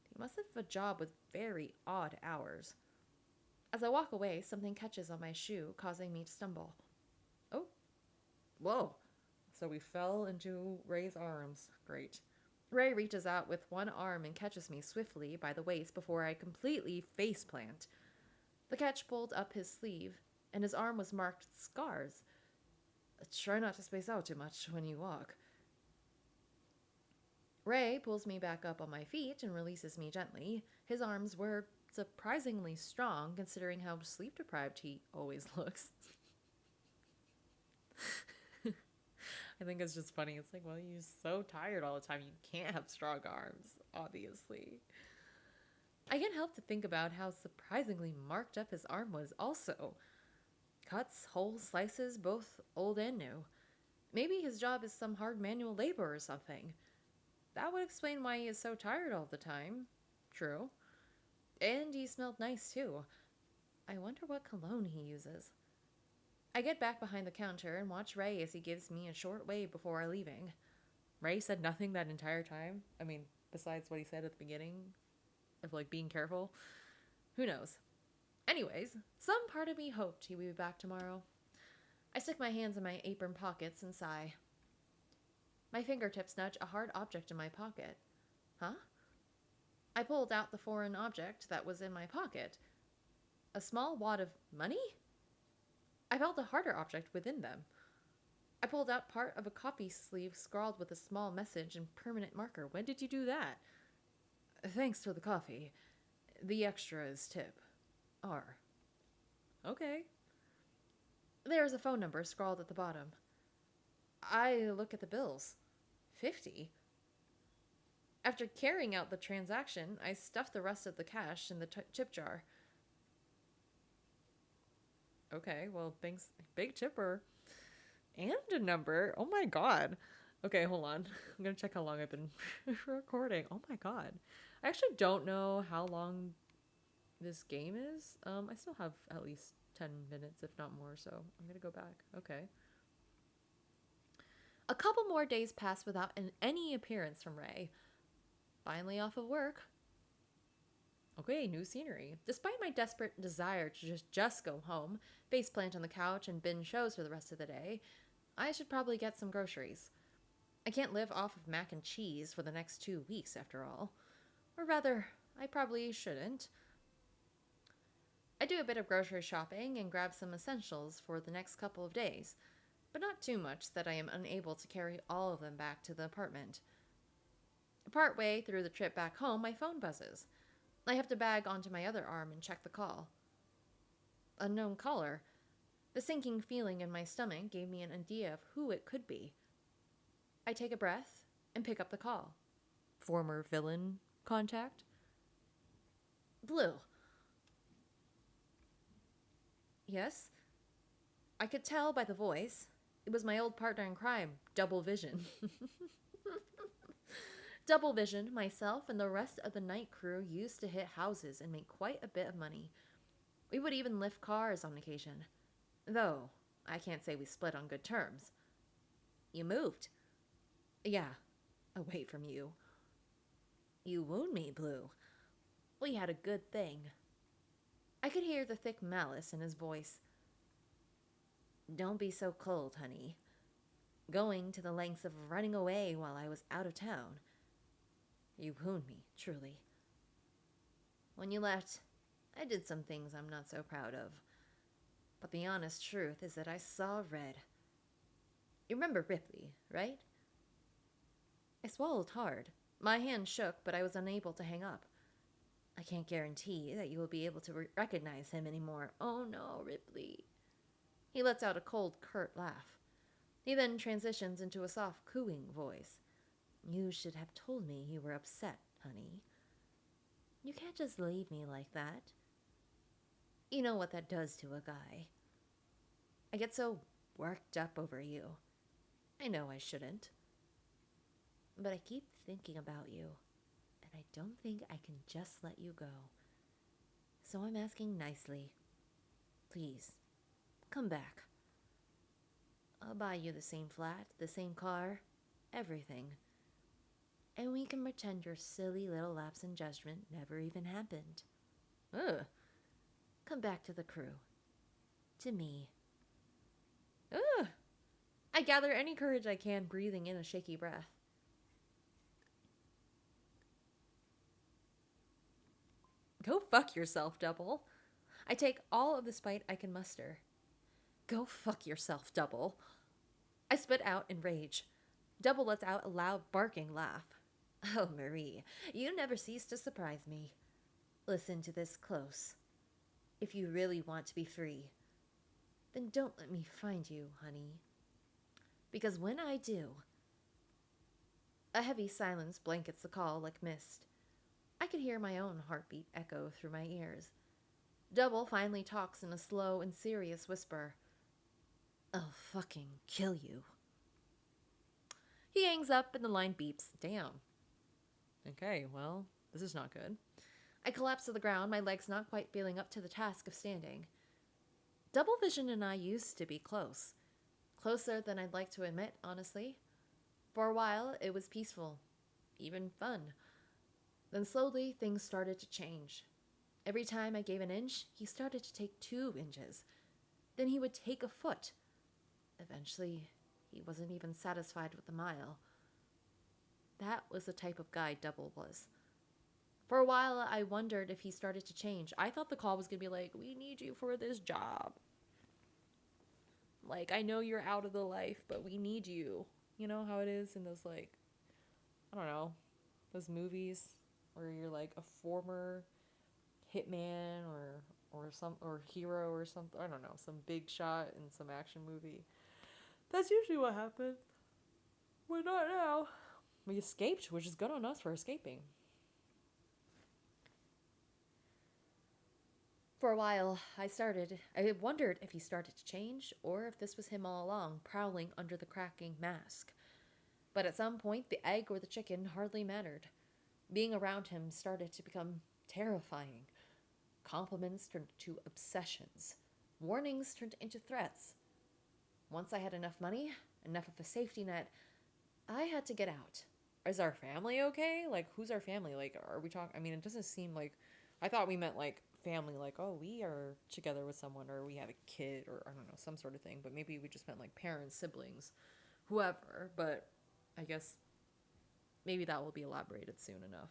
He must have a job with very odd hours. As I walk away, something catches on my shoe, causing me to stumble. Oh, whoa. So we fell into Ray's arms. Great. Ray reaches out with one arm and catches me swiftly by the waist before I completely faceplant. The catch pulled up his sleeve, and his arm was marked with scars. Try not to space out too much when you walk. Ray pulls me back up on my feet and releases me gently. His arms were surprisingly strong, considering how sleep-deprived he always looks. I think it's just funny. It's like, well, you're so tired all the time. You can't have strong arms, obviously. I can't help to think about how surprisingly marked up his arm was also. Cuts, whole slices, both old and new. Maybe his job is some hard manual labor or something. That would explain why he is so tired all the time. True. And he smelled nice too. I wonder what cologne he uses. I get back behind the counter and watch Ray as he gives me a short wave before leaving. Ray said nothing that entire time. I mean, besides what he said at the beginning of, like, being careful. Who knows? Anyways, some part of me hoped he would be back tomorrow. I stick my hands in my apron pockets and sigh. My fingertips nudge a hard object in my pocket. Huh? I pulled out the foreign object that was in my pocket. A small wad of money? I felt a harder object within them. I pulled out part of a coffee sleeve scrawled with a small message in permanent marker. When did you do that? Thanks for the coffee. The extra is tip. R. Okay. There is a phone number scrawled at the bottom. I look at the bills. 50. After carrying out the transaction, I stuffed the rest of the cash in the tip jar. Okay, well, thanks. Big tipper. And a number. Oh my god. Okay, hold on. I'm going to check how long I've been recording. Oh my god. I actually don't know how long this game is. I still have at least 10 minutes, if not more, so I'm going to go back. Okay. A couple more days pass without any appearance from Ray. Finally off of work. Okay, new scenery. Despite my desperate desire to just go home, faceplant on the couch, and binge shows for the rest of the day, I should probably get some groceries. I can't live off of mac and cheese for the next 2 weeks, after all. Or rather, I probably shouldn't. I do a bit of grocery shopping and grab some essentials for the next couple of days, but not too much that I am unable to carry all of them back to the apartment. Partway through the trip back home, my phone buzzes. I have to bag onto my other arm and check the call. Unknown caller. The sinking feeling in my stomach gave me an idea of who it could be. I take a breath and pick up the call. Former villain contact? Blue. Yes? I could tell by the voice. It was my old partner in crime, Double Vision. Double Vision, myself, and the rest of the night crew used to hit houses and make quite a bit of money. We would even lift cars on occasion. Though, I can't say we split on good terms. You moved. Yeah, away from you. You wound me, Blue. We had a good thing. I could hear the thick malice in his voice. Don't be so cold, honey. Going to the lengths of running away while I was out of town. You wound me, truly. When you left, I did some things I'm not so proud of. But the honest truth is that I saw red. You remember Ripley, right? I swallowed hard. My hand shook, but I was unable to hang up. I can't guarantee that you will be able to recognize him anymore. Oh no, Ripley. He lets out a cold, curt laugh. He then transitions into a soft, cooing voice. You should have told me you were upset, honey. You can't just leave me like that. You know what that does to a guy. I get so worked up over you. I know I shouldn't. But I keep thinking about you, and I don't think I can just let you go. So I'm asking nicely. Please, come back. I'll buy you the same flat, the same car, everything. And we can pretend your silly little lapse in judgment never even happened. Ugh. Come back to the crew. To me. Ugh. I gather any courage I can, breathing in a shaky breath. Go fuck yourself, Double. I take all of the spite I can muster. Go fuck yourself, Double. I spit out in rage. Double lets out a loud barking laugh. Oh, Marie, you never cease to surprise me. Listen to this close. If you really want to be free, then don't let me find you, honey. Because when I do... A heavy silence blankets the call like mist. I could hear my own heartbeat echo through my ears. Double finally talks in a slow and serious whisper. I'll fucking kill you. He hangs up and the line beeps. Damn. Okay, well, this is not good. I collapse to the ground, my legs not quite feeling up to the task of standing. Double Vision and I used to be close. Closer than I'd like to admit, honestly. For a while, it was peaceful. Even fun. Then slowly, things started to change. Every time I gave an inch, he started to take 2 inches. Then he would take a foot. Eventually, he wasn't even satisfied with the mile. That was the type of guy Double was. For a while, I wondered if he started to change. I thought the call was going to be like, we need you for this job. Like, I know you're out of the life, but we need you. You know how it is in those, like, I don't know, those movies where you're like a former hitman or hero or something. I don't know, some big shot in some action movie. That's usually what happened. But not now. We escaped, which is good on us for escaping. For a while, I wondered if he started to change or if this was him all along, prowling under the cracking mask. But at some point, the egg or the chicken hardly mattered. Being around him started to become terrifying. Compliments turned into obsessions. Warnings turned into threats. Once I had enough money, enough of a safety net, I had to get out. Is our family okay? Like, who's our family? Like, are we talking? I mean, it doesn't seem like... I thought we meant, like, family, like, oh, we are together with someone, or we have a kid, or I don't know, some sort of thing. But maybe we just meant, like, parents, siblings, whoever. But I guess maybe that will be elaborated soon enough.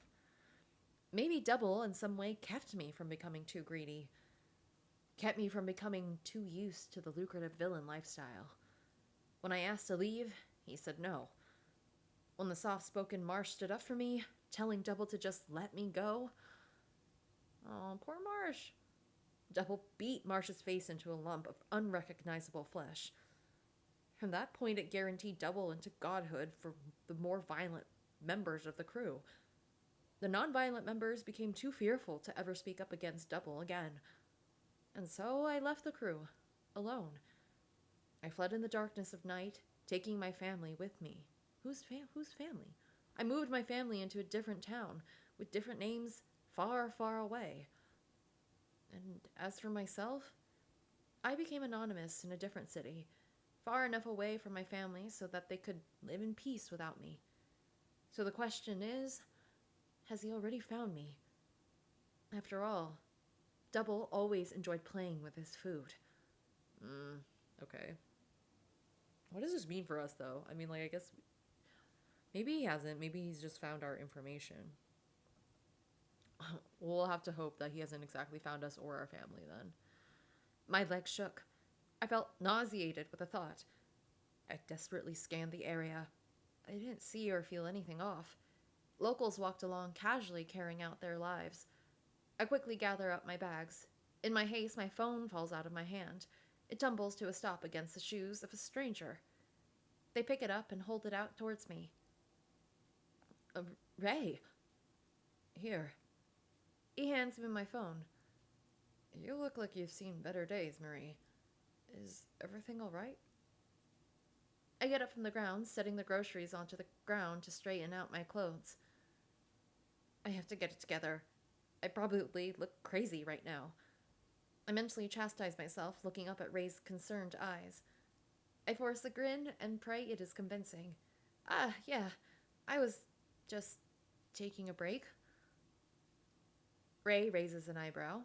Maybe Double in some way kept me from becoming too greedy. kept me from becoming too used to the lucrative villain lifestyle. When I asked to leave, he said no. When the soft-spoken Marsh stood up for me, telling Double to just let me go. Oh, poor Marsh. Double beat Marsh's face into a lump of unrecognizable flesh. From that point, it guaranteed Double into godhood for the more violent members of the crew. The non-violent members became too fearful to ever speak up against Double again. And so I left the crew, alone. I fled in the darkness of night, taking my family with me. Whose family? I moved my family into a different town, with different names, far, far away. And as for myself, I became anonymous in a different city, far enough away from my family so that they could live in peace without me. So the question is, has he already found me? After all, Double always enjoyed playing with his food. Okay. What does this mean for us, though? I mean, I guess maybe he hasn't. Maybe he's just found our information. We'll have to hope that he hasn't exactly found us or our family then. My legs shook. I felt nauseated with the thought. I desperately scanned the area. I didn't see or feel anything off. Locals walked along casually carrying out their lives. I quickly gather up my bags. In my haste, my phone falls out of my hand. It tumbles to a stop against the shoes of a stranger. They pick it up and hold it out towards me. Ray. Here. He hands me my phone. You look like you've seen better days, Marie. Is everything all right? I get up from the ground, setting the groceries onto the ground to straighten out my clothes. I have to get it together. I probably look crazy right now. I mentally chastise myself, looking up at Ray's concerned eyes. I force a grin and pray it is convincing. Yeah, I was just taking a break. Ray raises an eyebrow.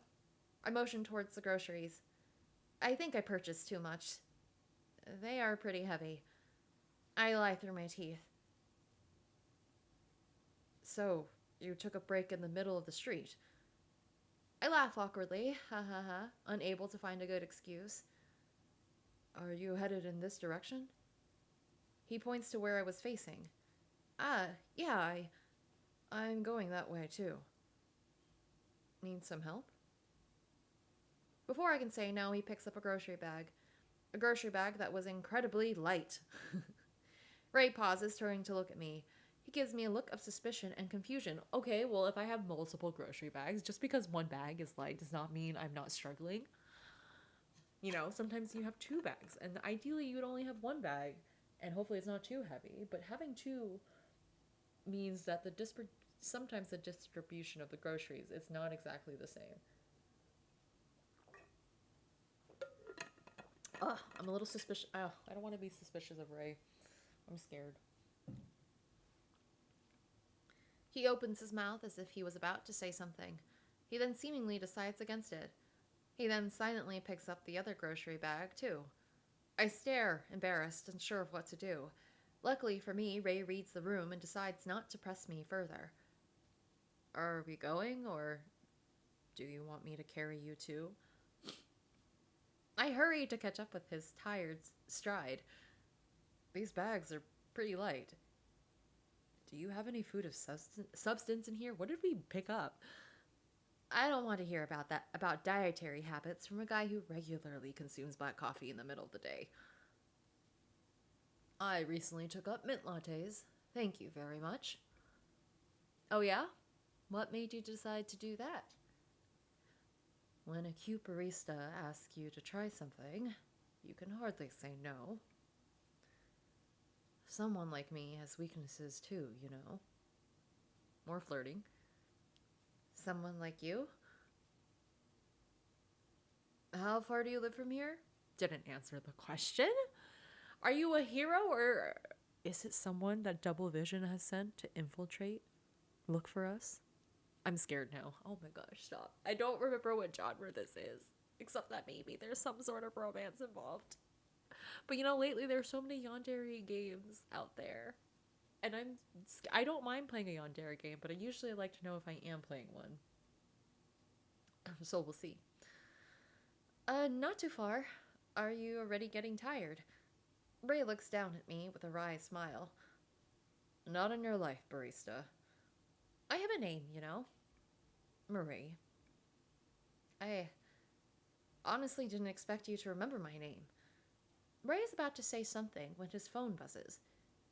I motion towards the groceries. I think I purchased too much. They are pretty heavy. I lie through my teeth. So, you took a break in the middle of the street. I laugh awkwardly, unable to find a good excuse. Are you headed in this direction? He points to where I was facing. Yeah, I'm going that way too. Need some help? Before I can say no, he picks up a grocery bag. A grocery bag that was incredibly light. Ray pauses, turning to look at me. He gives me a look of suspicion and confusion. Okay, well, if I have multiple grocery bags, just because one bag is light does not mean I'm not struggling. You know, sometimes you have two bags, and ideally you would only have one bag, and hopefully it's not too heavy. But having two means that sometimes the distribution of the groceries is not exactly the same. I'm a little suspicious. I don't want to be suspicious of Ray. I'm scared. He opens his mouth as if he was about to say something. He then seemingly decides against it. He then silently picks up the other grocery bag, too. I stare, embarrassed, unsure of what to do. Luckily for me, Ray reads the room and decides not to press me further. Are we going, or do you want me to carry you too? I hurry to catch up with his tired stride. These bags are pretty light. Do you have any food of substance in here? What did we pick up? I don't want to hear about dietary habits from a guy who regularly consumes black coffee in the middle of the day. I recently took up mint lattes. Thank you very much. Oh yeah? What made you decide to do that? When a cute barista asks you to try something, you can hardly say no. Someone like me has weaknesses too, you know. More flirting. Someone like you? How far do you live from here? Didn't answer the question. Are you a hero, or is it someone that Double Vision has sent to infiltrate? Look for us? I'm scared now. Oh my gosh, stop. I don't remember what genre this is, except that maybe there's some sort of romance involved. But you know, lately there's so many yandere games out there. And I don't mind playing a yandere game, but I usually like to know if I am playing one. So we'll see. Not too far. Are you already getting tired? Ray looks down at me with a wry smile. Not in your life, barista. I have a name, you know. Marie. I honestly didn't expect you to remember my name. Ray is about to say something when his phone buzzes.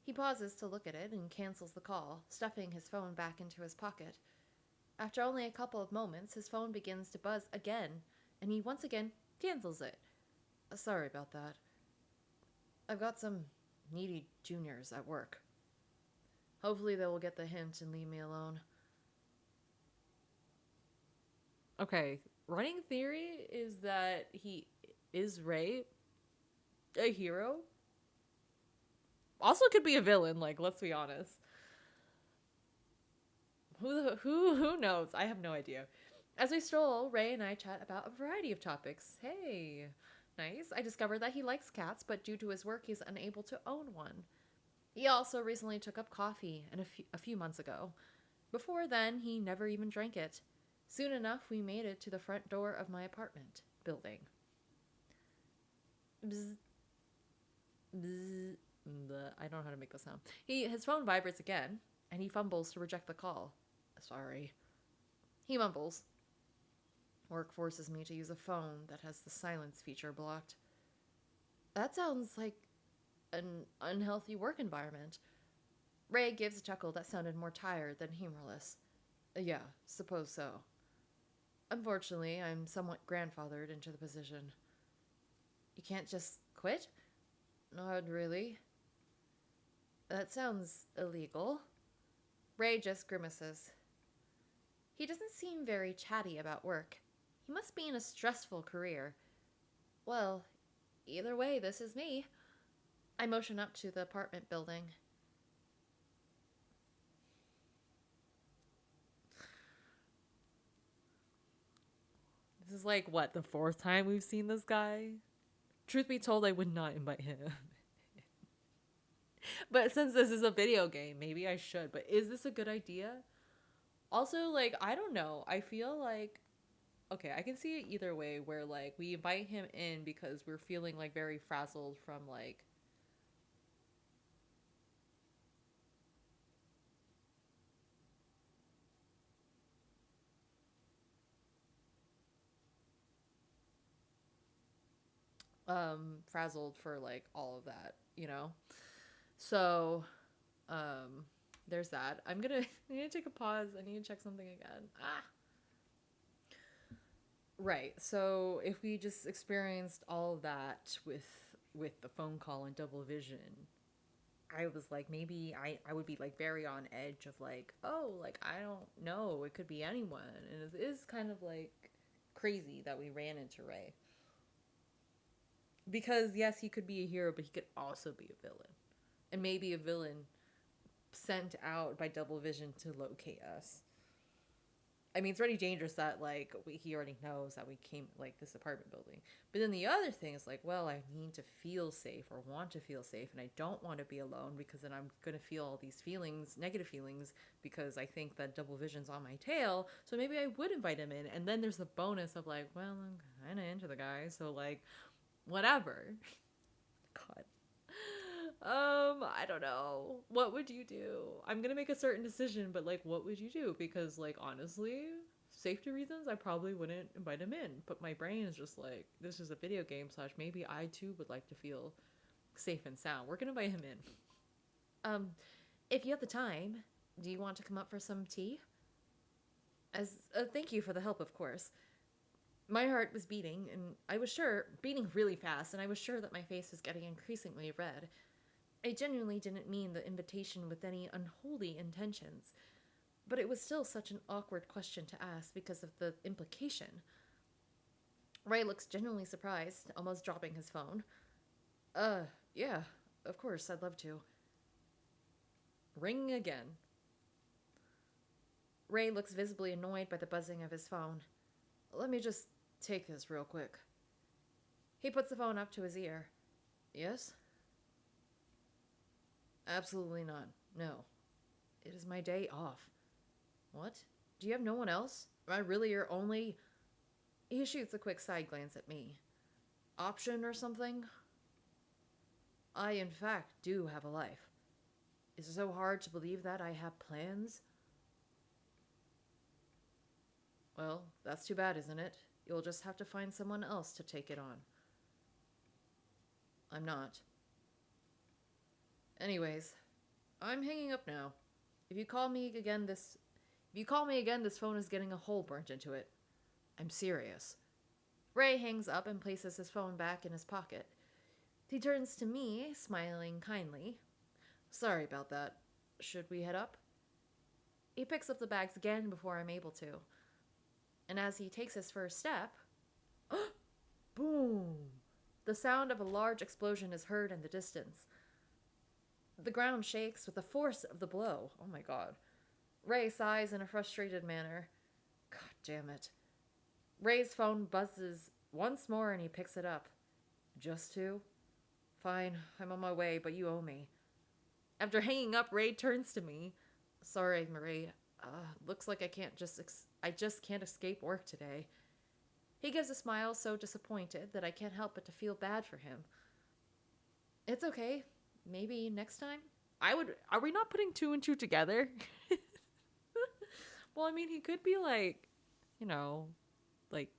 He pauses to look at it and cancels the call, stuffing his phone back into his pocket. After only a couple of moments, his phone begins to buzz again, and he once again cancels it. Sorry about that. I've got some needy juniors at work. Hopefully they will get the hint and leave me alone. Okay, running theory is that is Ray a hero? Also could be a villain, like, let's be honest. Who knows? I have no idea. As we stroll, Ray and I chat about a variety of topics. Hey, nice. I discovered that he likes cats, but due to his work, he's unable to own one. He also recently took up coffee a few months ago. Before then, he never even drank it. Soon enough, we made it to the front door of my apartment building. Bzz, bzz, I don't know how to make the sound. His phone vibrates again, and he fumbles to reject the call. Sorry. He mumbles. Work forces me to use a phone that has the silence feature blocked. That sounds like an unhealthy work environment. Ray gives a chuckle that sounded more tired than humorless. Yeah, suppose so. Unfortunately, I'm somewhat grandfathered into the position. You can't just quit? Not really. That sounds illegal. Ray just grimaces. He doesn't seem very chatty about work. He must be in a stressful career. Well, either way, this is me. I motion up to the apartment building. This is like, what, the fourth time we've seen this guy? Truth be told, I would not invite him. But since this is a video game, maybe I should. But is this a good idea? Also, like, I don't know. I feel like, okay, I can see it either way, where, like, we invite him in because we're feeling, like, very frazzled from, like, frazzled for, like, all of that, you know? So, um, there's that. I need to take a pause. I need to check something again. Right. So if we just experienced all of that with the phone call and double vision, I was like, maybe I would be like very on edge of like, oh, like I don't know, it could be anyone. And it is kind of like crazy that we ran into Ray. Because yes, he could be a hero, but he could also be a villain. And maybe a villain sent out by double vision to locate us. I mean, it's already dangerous that like he already knows that we came like this apartment building. But then the other thing is like, well, I need to feel safe or want to feel safe, and I don't want to be alone because then I'm gonna feel all these feelings, negative feelings, because I think that double vision's on my tail. So maybe I would invite him in, and then there's the bonus of like, well, I'm kind of into the guy, so like, whatever. God. I don't know. What would you do? I'm gonna make a certain decision, but like, what would you do? Because, like, honestly, safety reasons, I probably wouldn't invite him in. But my brain is just like, this is a video game, slash, maybe I too would like to feel safe and sound. We're gonna invite him in. Um, if you have the time, do you want to come up for some tea? As thank you for the help, of course. My heart was beating, and I was sure, beating really fast, and I was sure that my face was getting increasingly red. I genuinely didn't mean the invitation with any unholy intentions, but it was still such an awkward question to ask because of the implication. Ray looks genuinely surprised, almost dropping his phone. Uh, yeah, of course, I'd love to. Ring again. Ray looks visibly annoyed by the buzzing of his phone. Let me just take this real quick. He puts the phone up to his ear. Yes? Absolutely not. No. It is my day off. What? Do you have no one else? Am I really your only... He shoots a quick side glance at me. option or something? I, in fact, do have a life. Is it so hard to believe that I have plans? Well, that's too bad, isn't it? You'll just have to find someone else to take it on. I'm not. Anyways, I'm hanging up now. If you call me again this phone is getting a hole burnt into it. I'm serious. Ray hangs up and places his phone back in his pocket. He turns to me, smiling kindly. Sorry about that. Should we head up? He picks up the bags again before I'm able to. And as he takes his first step, boom! The sound of a large explosion is heard in the distance. The ground shakes with the force of the blow. Oh my god. Ray sighs in a frustrated manner. God damn it. Ray's phone buzzes once more and he picks it up. Just two? Fine, I'm on my way, but you owe me. After hanging up, Ray turns to me. Sorry, Marie. Looks like I just can't escape work today. He gives a smile so disappointed that I can't help but to feel bad for him. It's okay. Maybe next time? Are we not putting two and two together? Well, I mean, he could be like, you know, like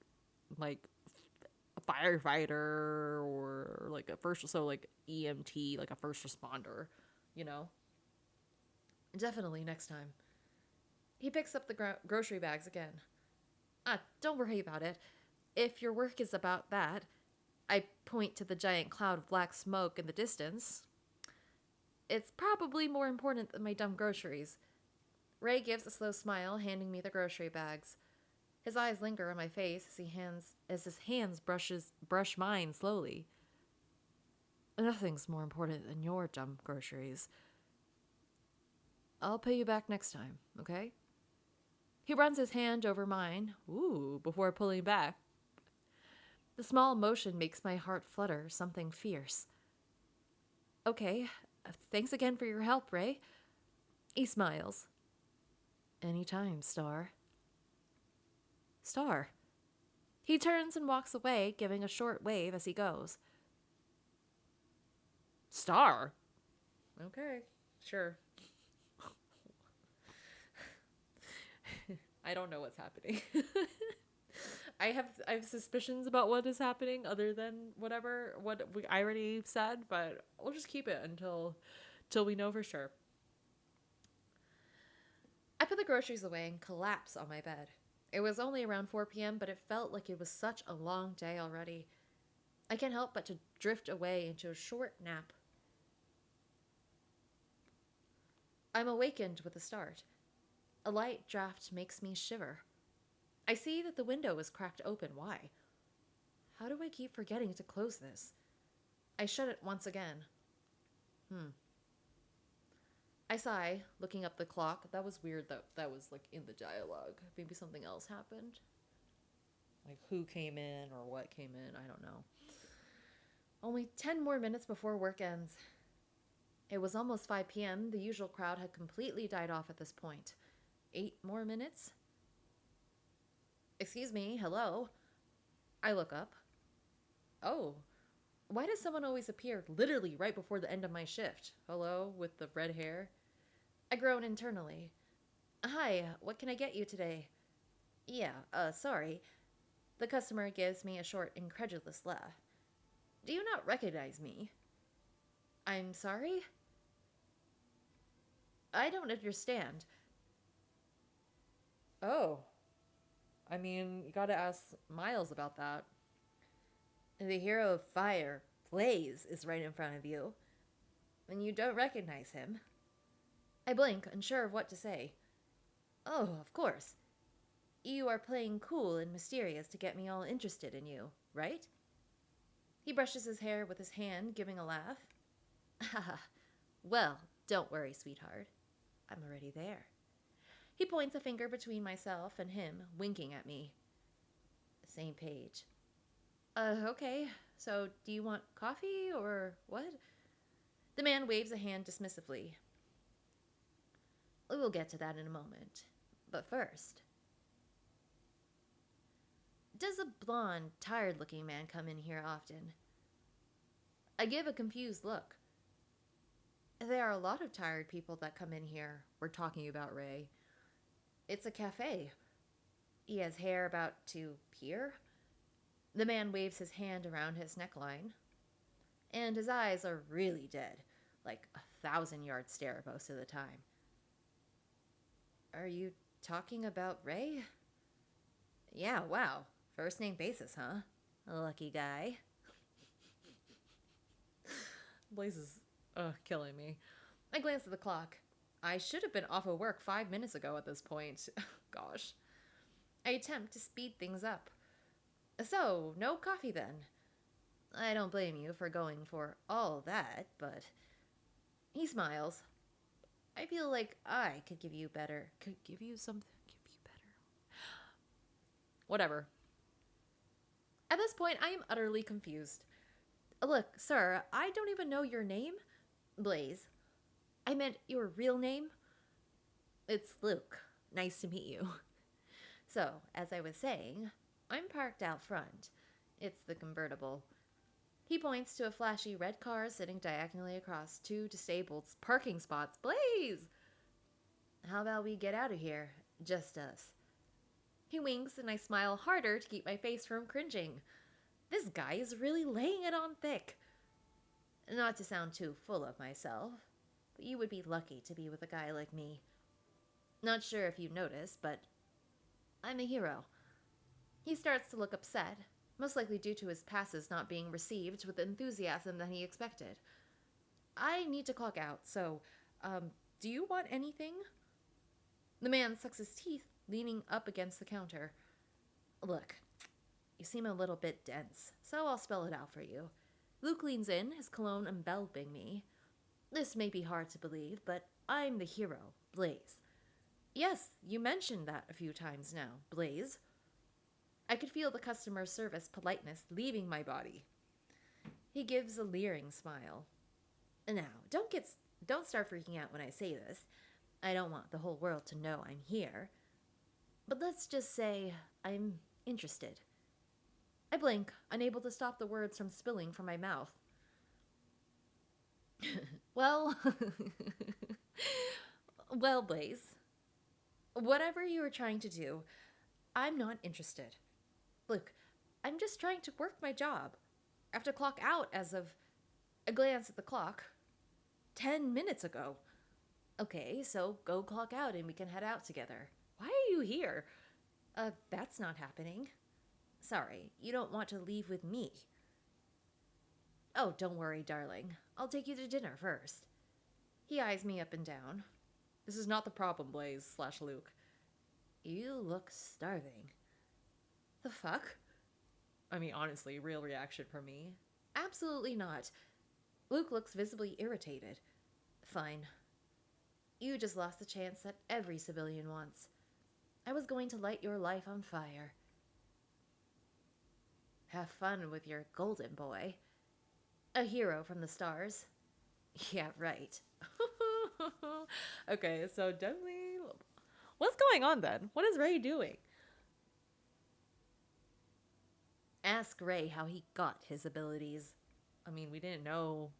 a firefighter or like like EMT, like a first responder, you know? Definitely next time. He picks up the grocery bags again. Don't worry about it. If your work is about that, I point to the giant cloud of black smoke in the distance. It's probably more important than my dumb groceries. Ray gives a slow smile, handing me the grocery bags. His eyes linger on my face as his hands brush mine slowly. Nothing's more important than your dumb groceries. I'll pay you back next time, okay? He runs his hand over mine, before pulling back. The small motion makes my heart flutter, something fierce. Okay, thanks again for your help, Ray. He smiles. Anytime, Star. Star. He turns and walks away, giving a short wave as he goes. Star? Okay, sure. I don't know what's happening. I have suspicions about what is happening other than what I already said, but we'll just keep it until we know for sure. I put the groceries away and collapse on my bed. It was only around 4 p.m., but it felt like it was such a long day already. I can't help but to drift away into a short nap. I'm awakened with a start. A light draft makes me shiver. I see that the window is cracked open. Why? How do I keep forgetting to close this? I shut it once again. I sigh, looking up the clock. That was weird that was like in the dialogue. Maybe something else happened. Like who came in or what came in, I don't know. Only 10 more minutes before work ends. It was almost 5 p.m. The usual crowd had completely died off at this point. 8 more minutes? Excuse me, hello? I look up. Oh, why does someone always appear literally right before the end of my shift? Hello, with the red hair? I groan internally. Hi, what can I get you today? Yeah, sorry. The customer gives me a short, incredulous laugh. Do you not recognize me? I'm sorry? I don't understand. Oh. I mean, you gotta ask Miles about that. The hero of fire, Blaze, is right in front of you. And you don't recognize him. I blink, unsure of what to say. Oh, of course. You are playing cool and mysterious to get me all interested in you, right? He brushes his hair with his hand, giving a laugh. Haha. Well, don't worry, sweetheart. I'm already there. He points a finger between myself and him, winking at me. Same page. Okay. So, do you want coffee or what? The man waves a hand dismissively. We will get to that in a moment. But first, Does a blonde, tired-looking man come in here often? I give a confused look. There are a lot of tired people that come in here. We're talking about Ray. It's a cafe. He has hair about to here. The man waves his hand around his neckline, and his eyes are really dead, like a 1,000-yard stare most of the time. Are you talking about Ray? Yeah, wow. First name basis, huh? Lucky guy. Blaze is killing me. I glance at the clock. I should have been off of work 5 minutes ago at this point. Gosh. I attempt to speed things up. So, no coffee then. I don't blame you for going for all that, but... He smiles. I feel like I could give you better. Could give you something. Give you better. Whatever. At this point, I am utterly confused. Look, sir, I don't even know your name. Blaze. I meant your real name. It's Luke. Nice to meet you. So, as I was saying, I'm parked out front. It's the convertible. He points to a flashy red car sitting diagonally across two disabled parking spots. Blaze! How about we get out of here? Just us. He winks and I smile harder to keep my face from cringing. This guy is really laying it on thick. Not to sound too full of myself, but you would be lucky to be with a guy like me. Not sure if you noticed, but I'm a hero. He starts to look upset, most likely due to his passes not being received with the enthusiasm that he expected. I need to clock out, so, do you want anything? The man sucks his teeth, leaning up against the counter. Look, you seem a little bit dense, so I'll spell it out for you. Luke leans in, his cologne enveloping me. This may be hard to believe, but I'm the hero, Blaze. Yes, you mentioned that a few times now, Blaze. I could feel the customer service politeness leaving my body. He gives a leering smile. Now, don't start freaking out when I say this. I don't want the whole world to know I'm here. But let's just say I'm interested. I blink, unable to stop the words from spilling from my mouth. Well, well, Blaze, whatever you were trying to do, I'm not interested. Look, I'm just trying to work my job. I have to clock out as of a glance at the clock. 10 minutes ago. Okay, so go clock out and we can head out together. Why are you here? That's not happening. Sorry, you don't want to leave with me. Oh, don't worry, darling. I'll take you to dinner first. He eyes me up and down. This is not the problem, Blaze / Luke. You look starving. The fuck? I mean, honestly, real reaction from me. Absolutely not. Luke looks visibly irritated. Fine. You just lost the chance that every civilian wants. I was going to light your life on fire. Have fun with your golden boy. A hero from the stars. Yeah, right. Okay, so definitely... What's going on then? What is Ray doing? Ask Ray how he got his abilities. I mean, we didn't know.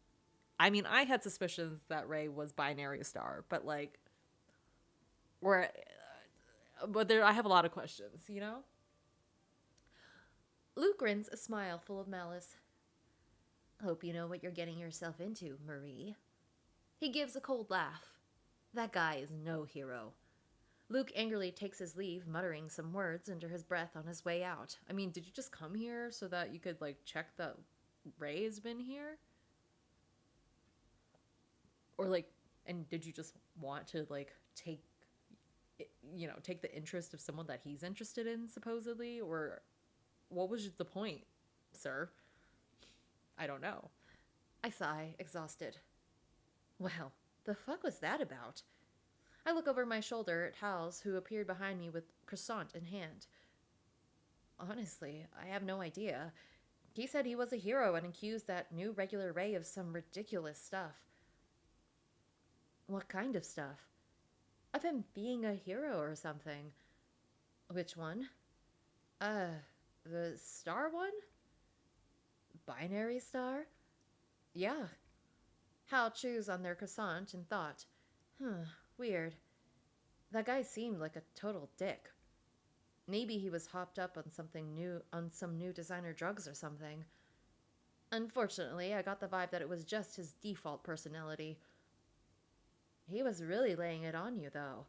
I mean, I had suspicions that Ray was binary star, but like, I have a lot of questions, you know? Luke grins a smile full of malice. Hope you know what you're getting yourself into, Marie. He gives a cold laugh. That guy is no hero. Luke angrily takes his leave, muttering some words under his breath on his way out. I mean, did you just come here so that you could, like, check that Ray has been here? Or, like, and did you just want to, like, take the interest of someone that he's interested in, supposedly? Or what was the point, sir? I don't know. I sigh, exhausted. Well, the fuck was that about? I look over my shoulder at Hals, who appeared behind me with croissant in hand. Honestly, I have no idea. He said he was a hero and accused that new regular Ray of some ridiculous stuff. What kind of stuff? Of him being a hero or something. Which one? The star one? Binary star? Yeah. Hal chews on their croissant and thought, weird. That guy seemed like a total dick. Maybe he was hopped up on something new, on some new designer drugs or something. Unfortunately, I got the vibe that it was just his default personality. He was really laying it on you, though.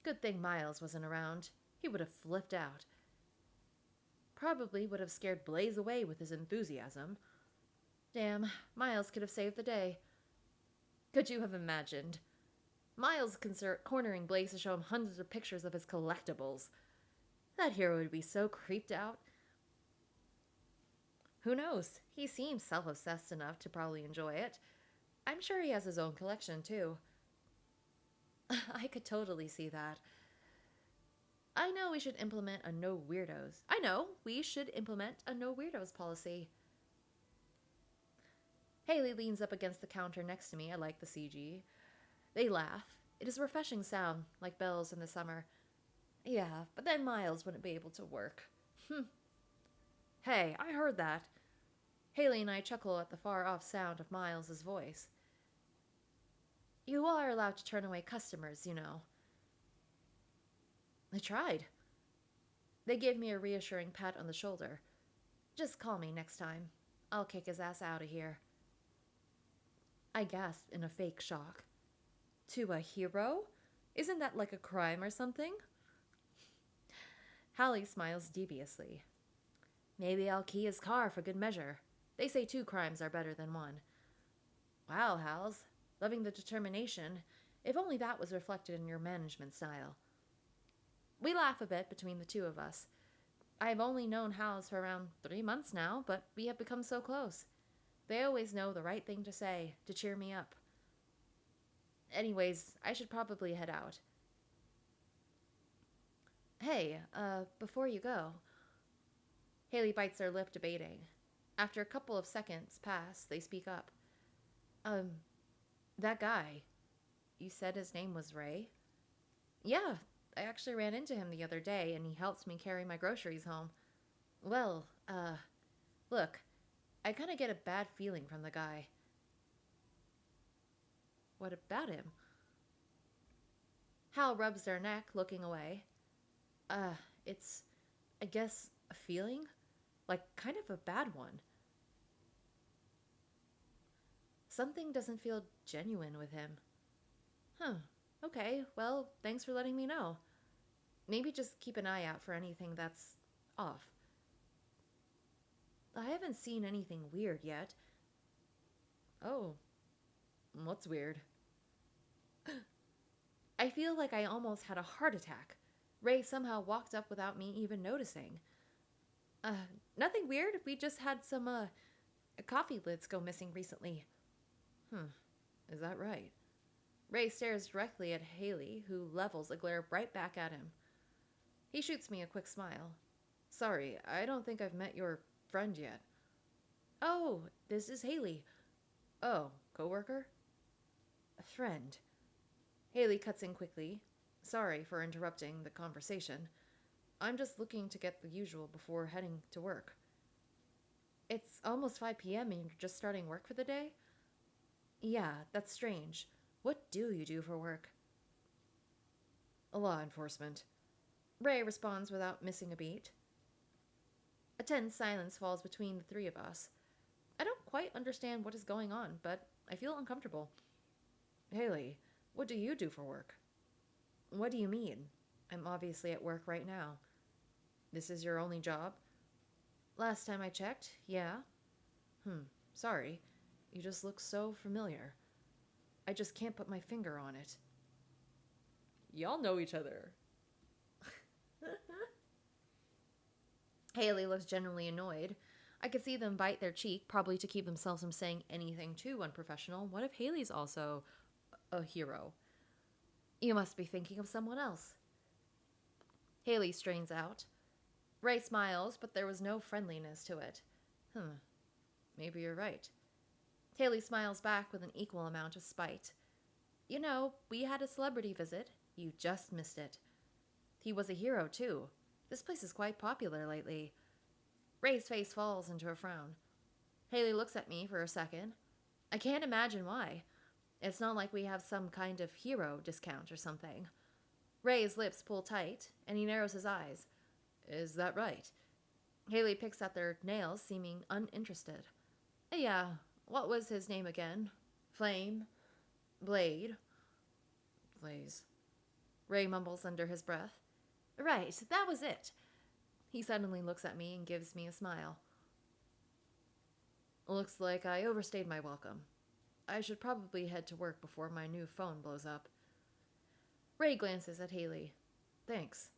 Good thing Miles wasn't around. He would have flipped out. Probably would have scared Blaze away with his enthusiasm. Damn, Miles could have saved the day. Could you have imagined? Miles cornering Blaze to show him hundreds of pictures of his collectibles. That hero would be so creeped out. Who knows? He seems self-obsessed enough to probably enjoy it. I'm sure he has his own collection, too. I could totally see that. I know we should implement a no weirdos policy. Haley leans up against the counter next to me. I like the CG. They laugh. It is a refreshing sound, like bells in the summer. Yeah, but then Miles wouldn't be able to work. Hey, I heard that. Haley and I chuckle at the far-off sound of Miles's voice. You are allowed to turn away customers, you know. I tried. They gave me a reassuring pat on the shoulder. Just call me next time. I'll kick his ass out of here. I gasped in a fake shock. To a hero? Isn't that like a crime or something? Hallie smiles deviously. Maybe I'll key his car for good measure. They say 2 crimes are better than 1. Wow, Hals. Loving the determination. If only that was reflected in your management style. We laugh a bit between the two of us. I have only known Hals for around 3 months now, but we have become so close. They always know the right thing to say, to cheer me up. Anyways, I should probably head out. Hey, before you go. Haley bites her lip, debating. After a couple of seconds pass, they speak up. That guy. You said his name was Ray? Yeah, I actually ran into him the other day, and he helped me carry my groceries home. Well, look, I kind of get a bad feeling from the guy. What about him? Hal rubs their neck, looking away. It's, I guess, a feeling? Like, kind of a bad one. Something doesn't feel genuine with him. Okay, well, thanks for letting me know. Maybe just keep an eye out for anything that's off. I haven't seen anything weird yet. Oh, what's weird? I feel like I almost had a heart attack. Ray somehow walked up without me even noticing. Nothing weird. We just had some, coffee lids go missing recently. Is that right? Ray stares directly at Haley, who levels a glare right back at him. He shoots me a quick smile. Sorry, I don't think I've met your friend yet. Oh, this is Haley. Oh, coworker? A friend. Haley cuts in quickly. Sorry for interrupting the conversation. I'm just looking to get the usual before heading to work. It's almost 5 p.m. and you're just starting work for the day? Yeah, that's strange. What do you do for work? Law enforcement. Ray responds without missing a beat. A tense silence falls between the three of us. I don't quite understand what is going on, but I feel uncomfortable. Haley, what do you do for work? What do you mean? I'm obviously at work right now. This is your only job? Last time I checked, yeah. Sorry. You just look so familiar. I just can't put my finger on it. Y'all know each other. Haley looks genuinely annoyed. I could see them bite their cheek, probably to keep themselves from saying anything too unprofessional. What if Haley's also a hero? You must be thinking of someone else. Haley strains out. Ray smiles, but there was no friendliness to it. Maybe you're right. Haley smiles back with an equal amount of spite. You know, we had a celebrity visit. You just missed it. He was a hero, too. This place is quite popular lately. Ray's face falls into a frown. Haley looks at me for a second. I can't imagine why. It's not like we have some kind of hero discount or something. Ray's lips pull tight, and he narrows his eyes. Is that right? Haley picks at their nails, seeming uninterested. Yeah, what was his name again? Flame? Blade? Blaze. Ray mumbles under his breath. Right, that was it. He suddenly looks at me and gives me a smile. Looks like I overstayed my welcome. I should probably head to work before my new phone blows up. Ray glances at Haley. Thanks.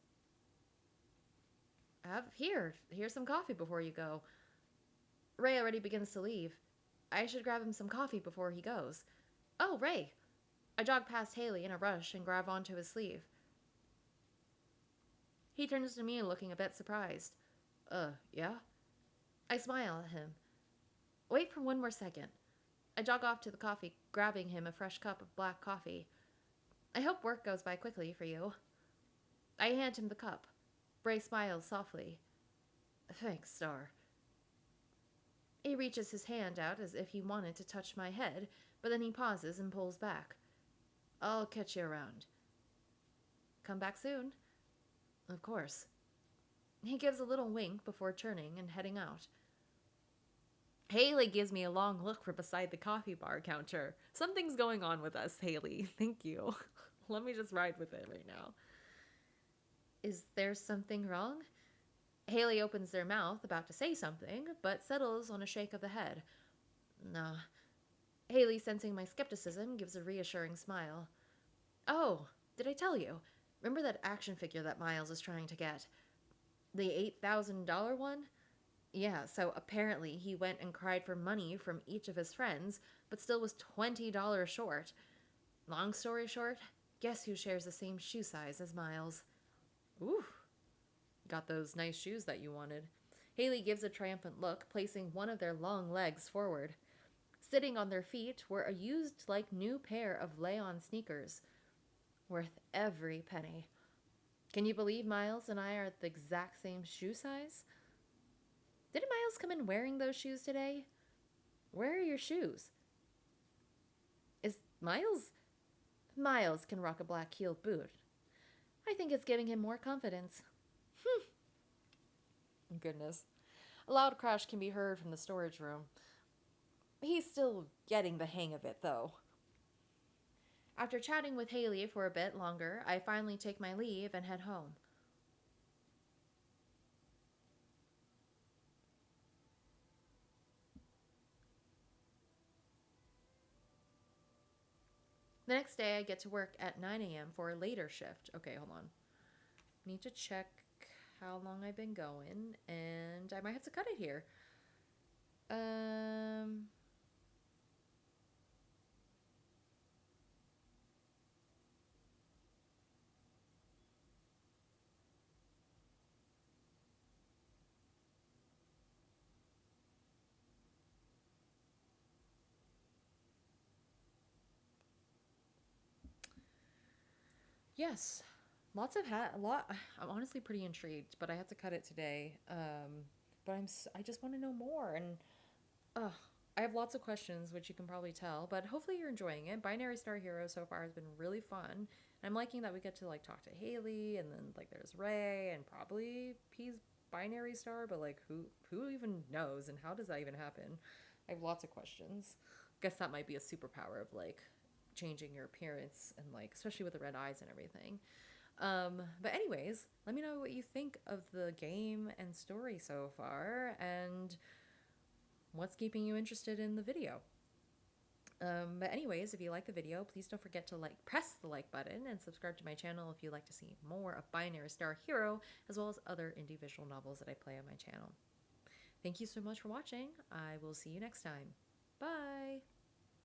Here's some coffee before you go. Ray already begins to leave. I should grab him some coffee before he goes. Oh, Ray! I jog past Haley in a rush and grab onto his sleeve. He turns to me looking a bit surprised. Yeah? I smile at him. Wait for one more second. I jog off to the coffee, grabbing him a fresh cup of black coffee. I hope work goes by quickly for you. I hand him the cup. Ray smiles softly. Thanks, Star. He reaches his hand out as if he wanted to touch my head, but then he pauses and pulls back. I'll catch you around. Come back soon. Of course. He gives a little wink before turning and heading out. Haley gives me a long look from beside the coffee bar counter. Something's going on with us, Haley. Thank you. Let me just ride with it right now. Is there something wrong? Haley opens their mouth, about to say something, but settles on a shake of the head. Nah. Haley, sensing my skepticism, gives a reassuring smile. Oh, did I tell you? Remember that action figure that Miles is trying to get? The $8,000 one? Yeah, so apparently he went and cried for money from each of his friends, but still was $20 short. Long story short, guess who shares the same shoe size as Miles? Ooh, got those nice shoes that you wanted. Haley gives a triumphant look, placing one of their long legs forward. Sitting on their feet were a used like new pair of lay-on sneakers. Worth every penny. Can you believe Miles and I are the exact same shoe size? Didn't Miles come in wearing those shoes today? Where are your shoes? Is Miles? Miles can rock a black-heeled boot. I think it's giving him more confidence. Goodness. A loud crash can be heard from the storage room. He's still getting the hang of it, though. After chatting with Haley for a bit longer, I finally take my leave and head home. The next day, I get to work at 9 a.m. for a later shift. Okay, hold on. Need to check how long I've been going, and I might have to cut it here. Yes, a lot. I'm honestly pretty intrigued, but I have to cut it today. But I just want to know more, and uh, I have lots of questions, which you can probably tell. But hopefully you're enjoying it. Binary Star Hero so far has been really fun. And I'm liking that we get to like talk to Haley, and then like there's Ray, and probably P's Binary Star, but like who even knows, and how does that even happen? I have lots of questions. Guess that might be a superpower of like changing your appearance and like especially with the red eyes and everything. But anyways, let me know what you think of the game and story so far, and what's keeping you interested in the video. But anyways, if you like the video, please don't forget to press the like button and subscribe to my channel if you'd like to see more of Binary Star Hero, as well as other indie visual novels that I play on my channel. Thank you so much for watching. I will see you next time. Bye!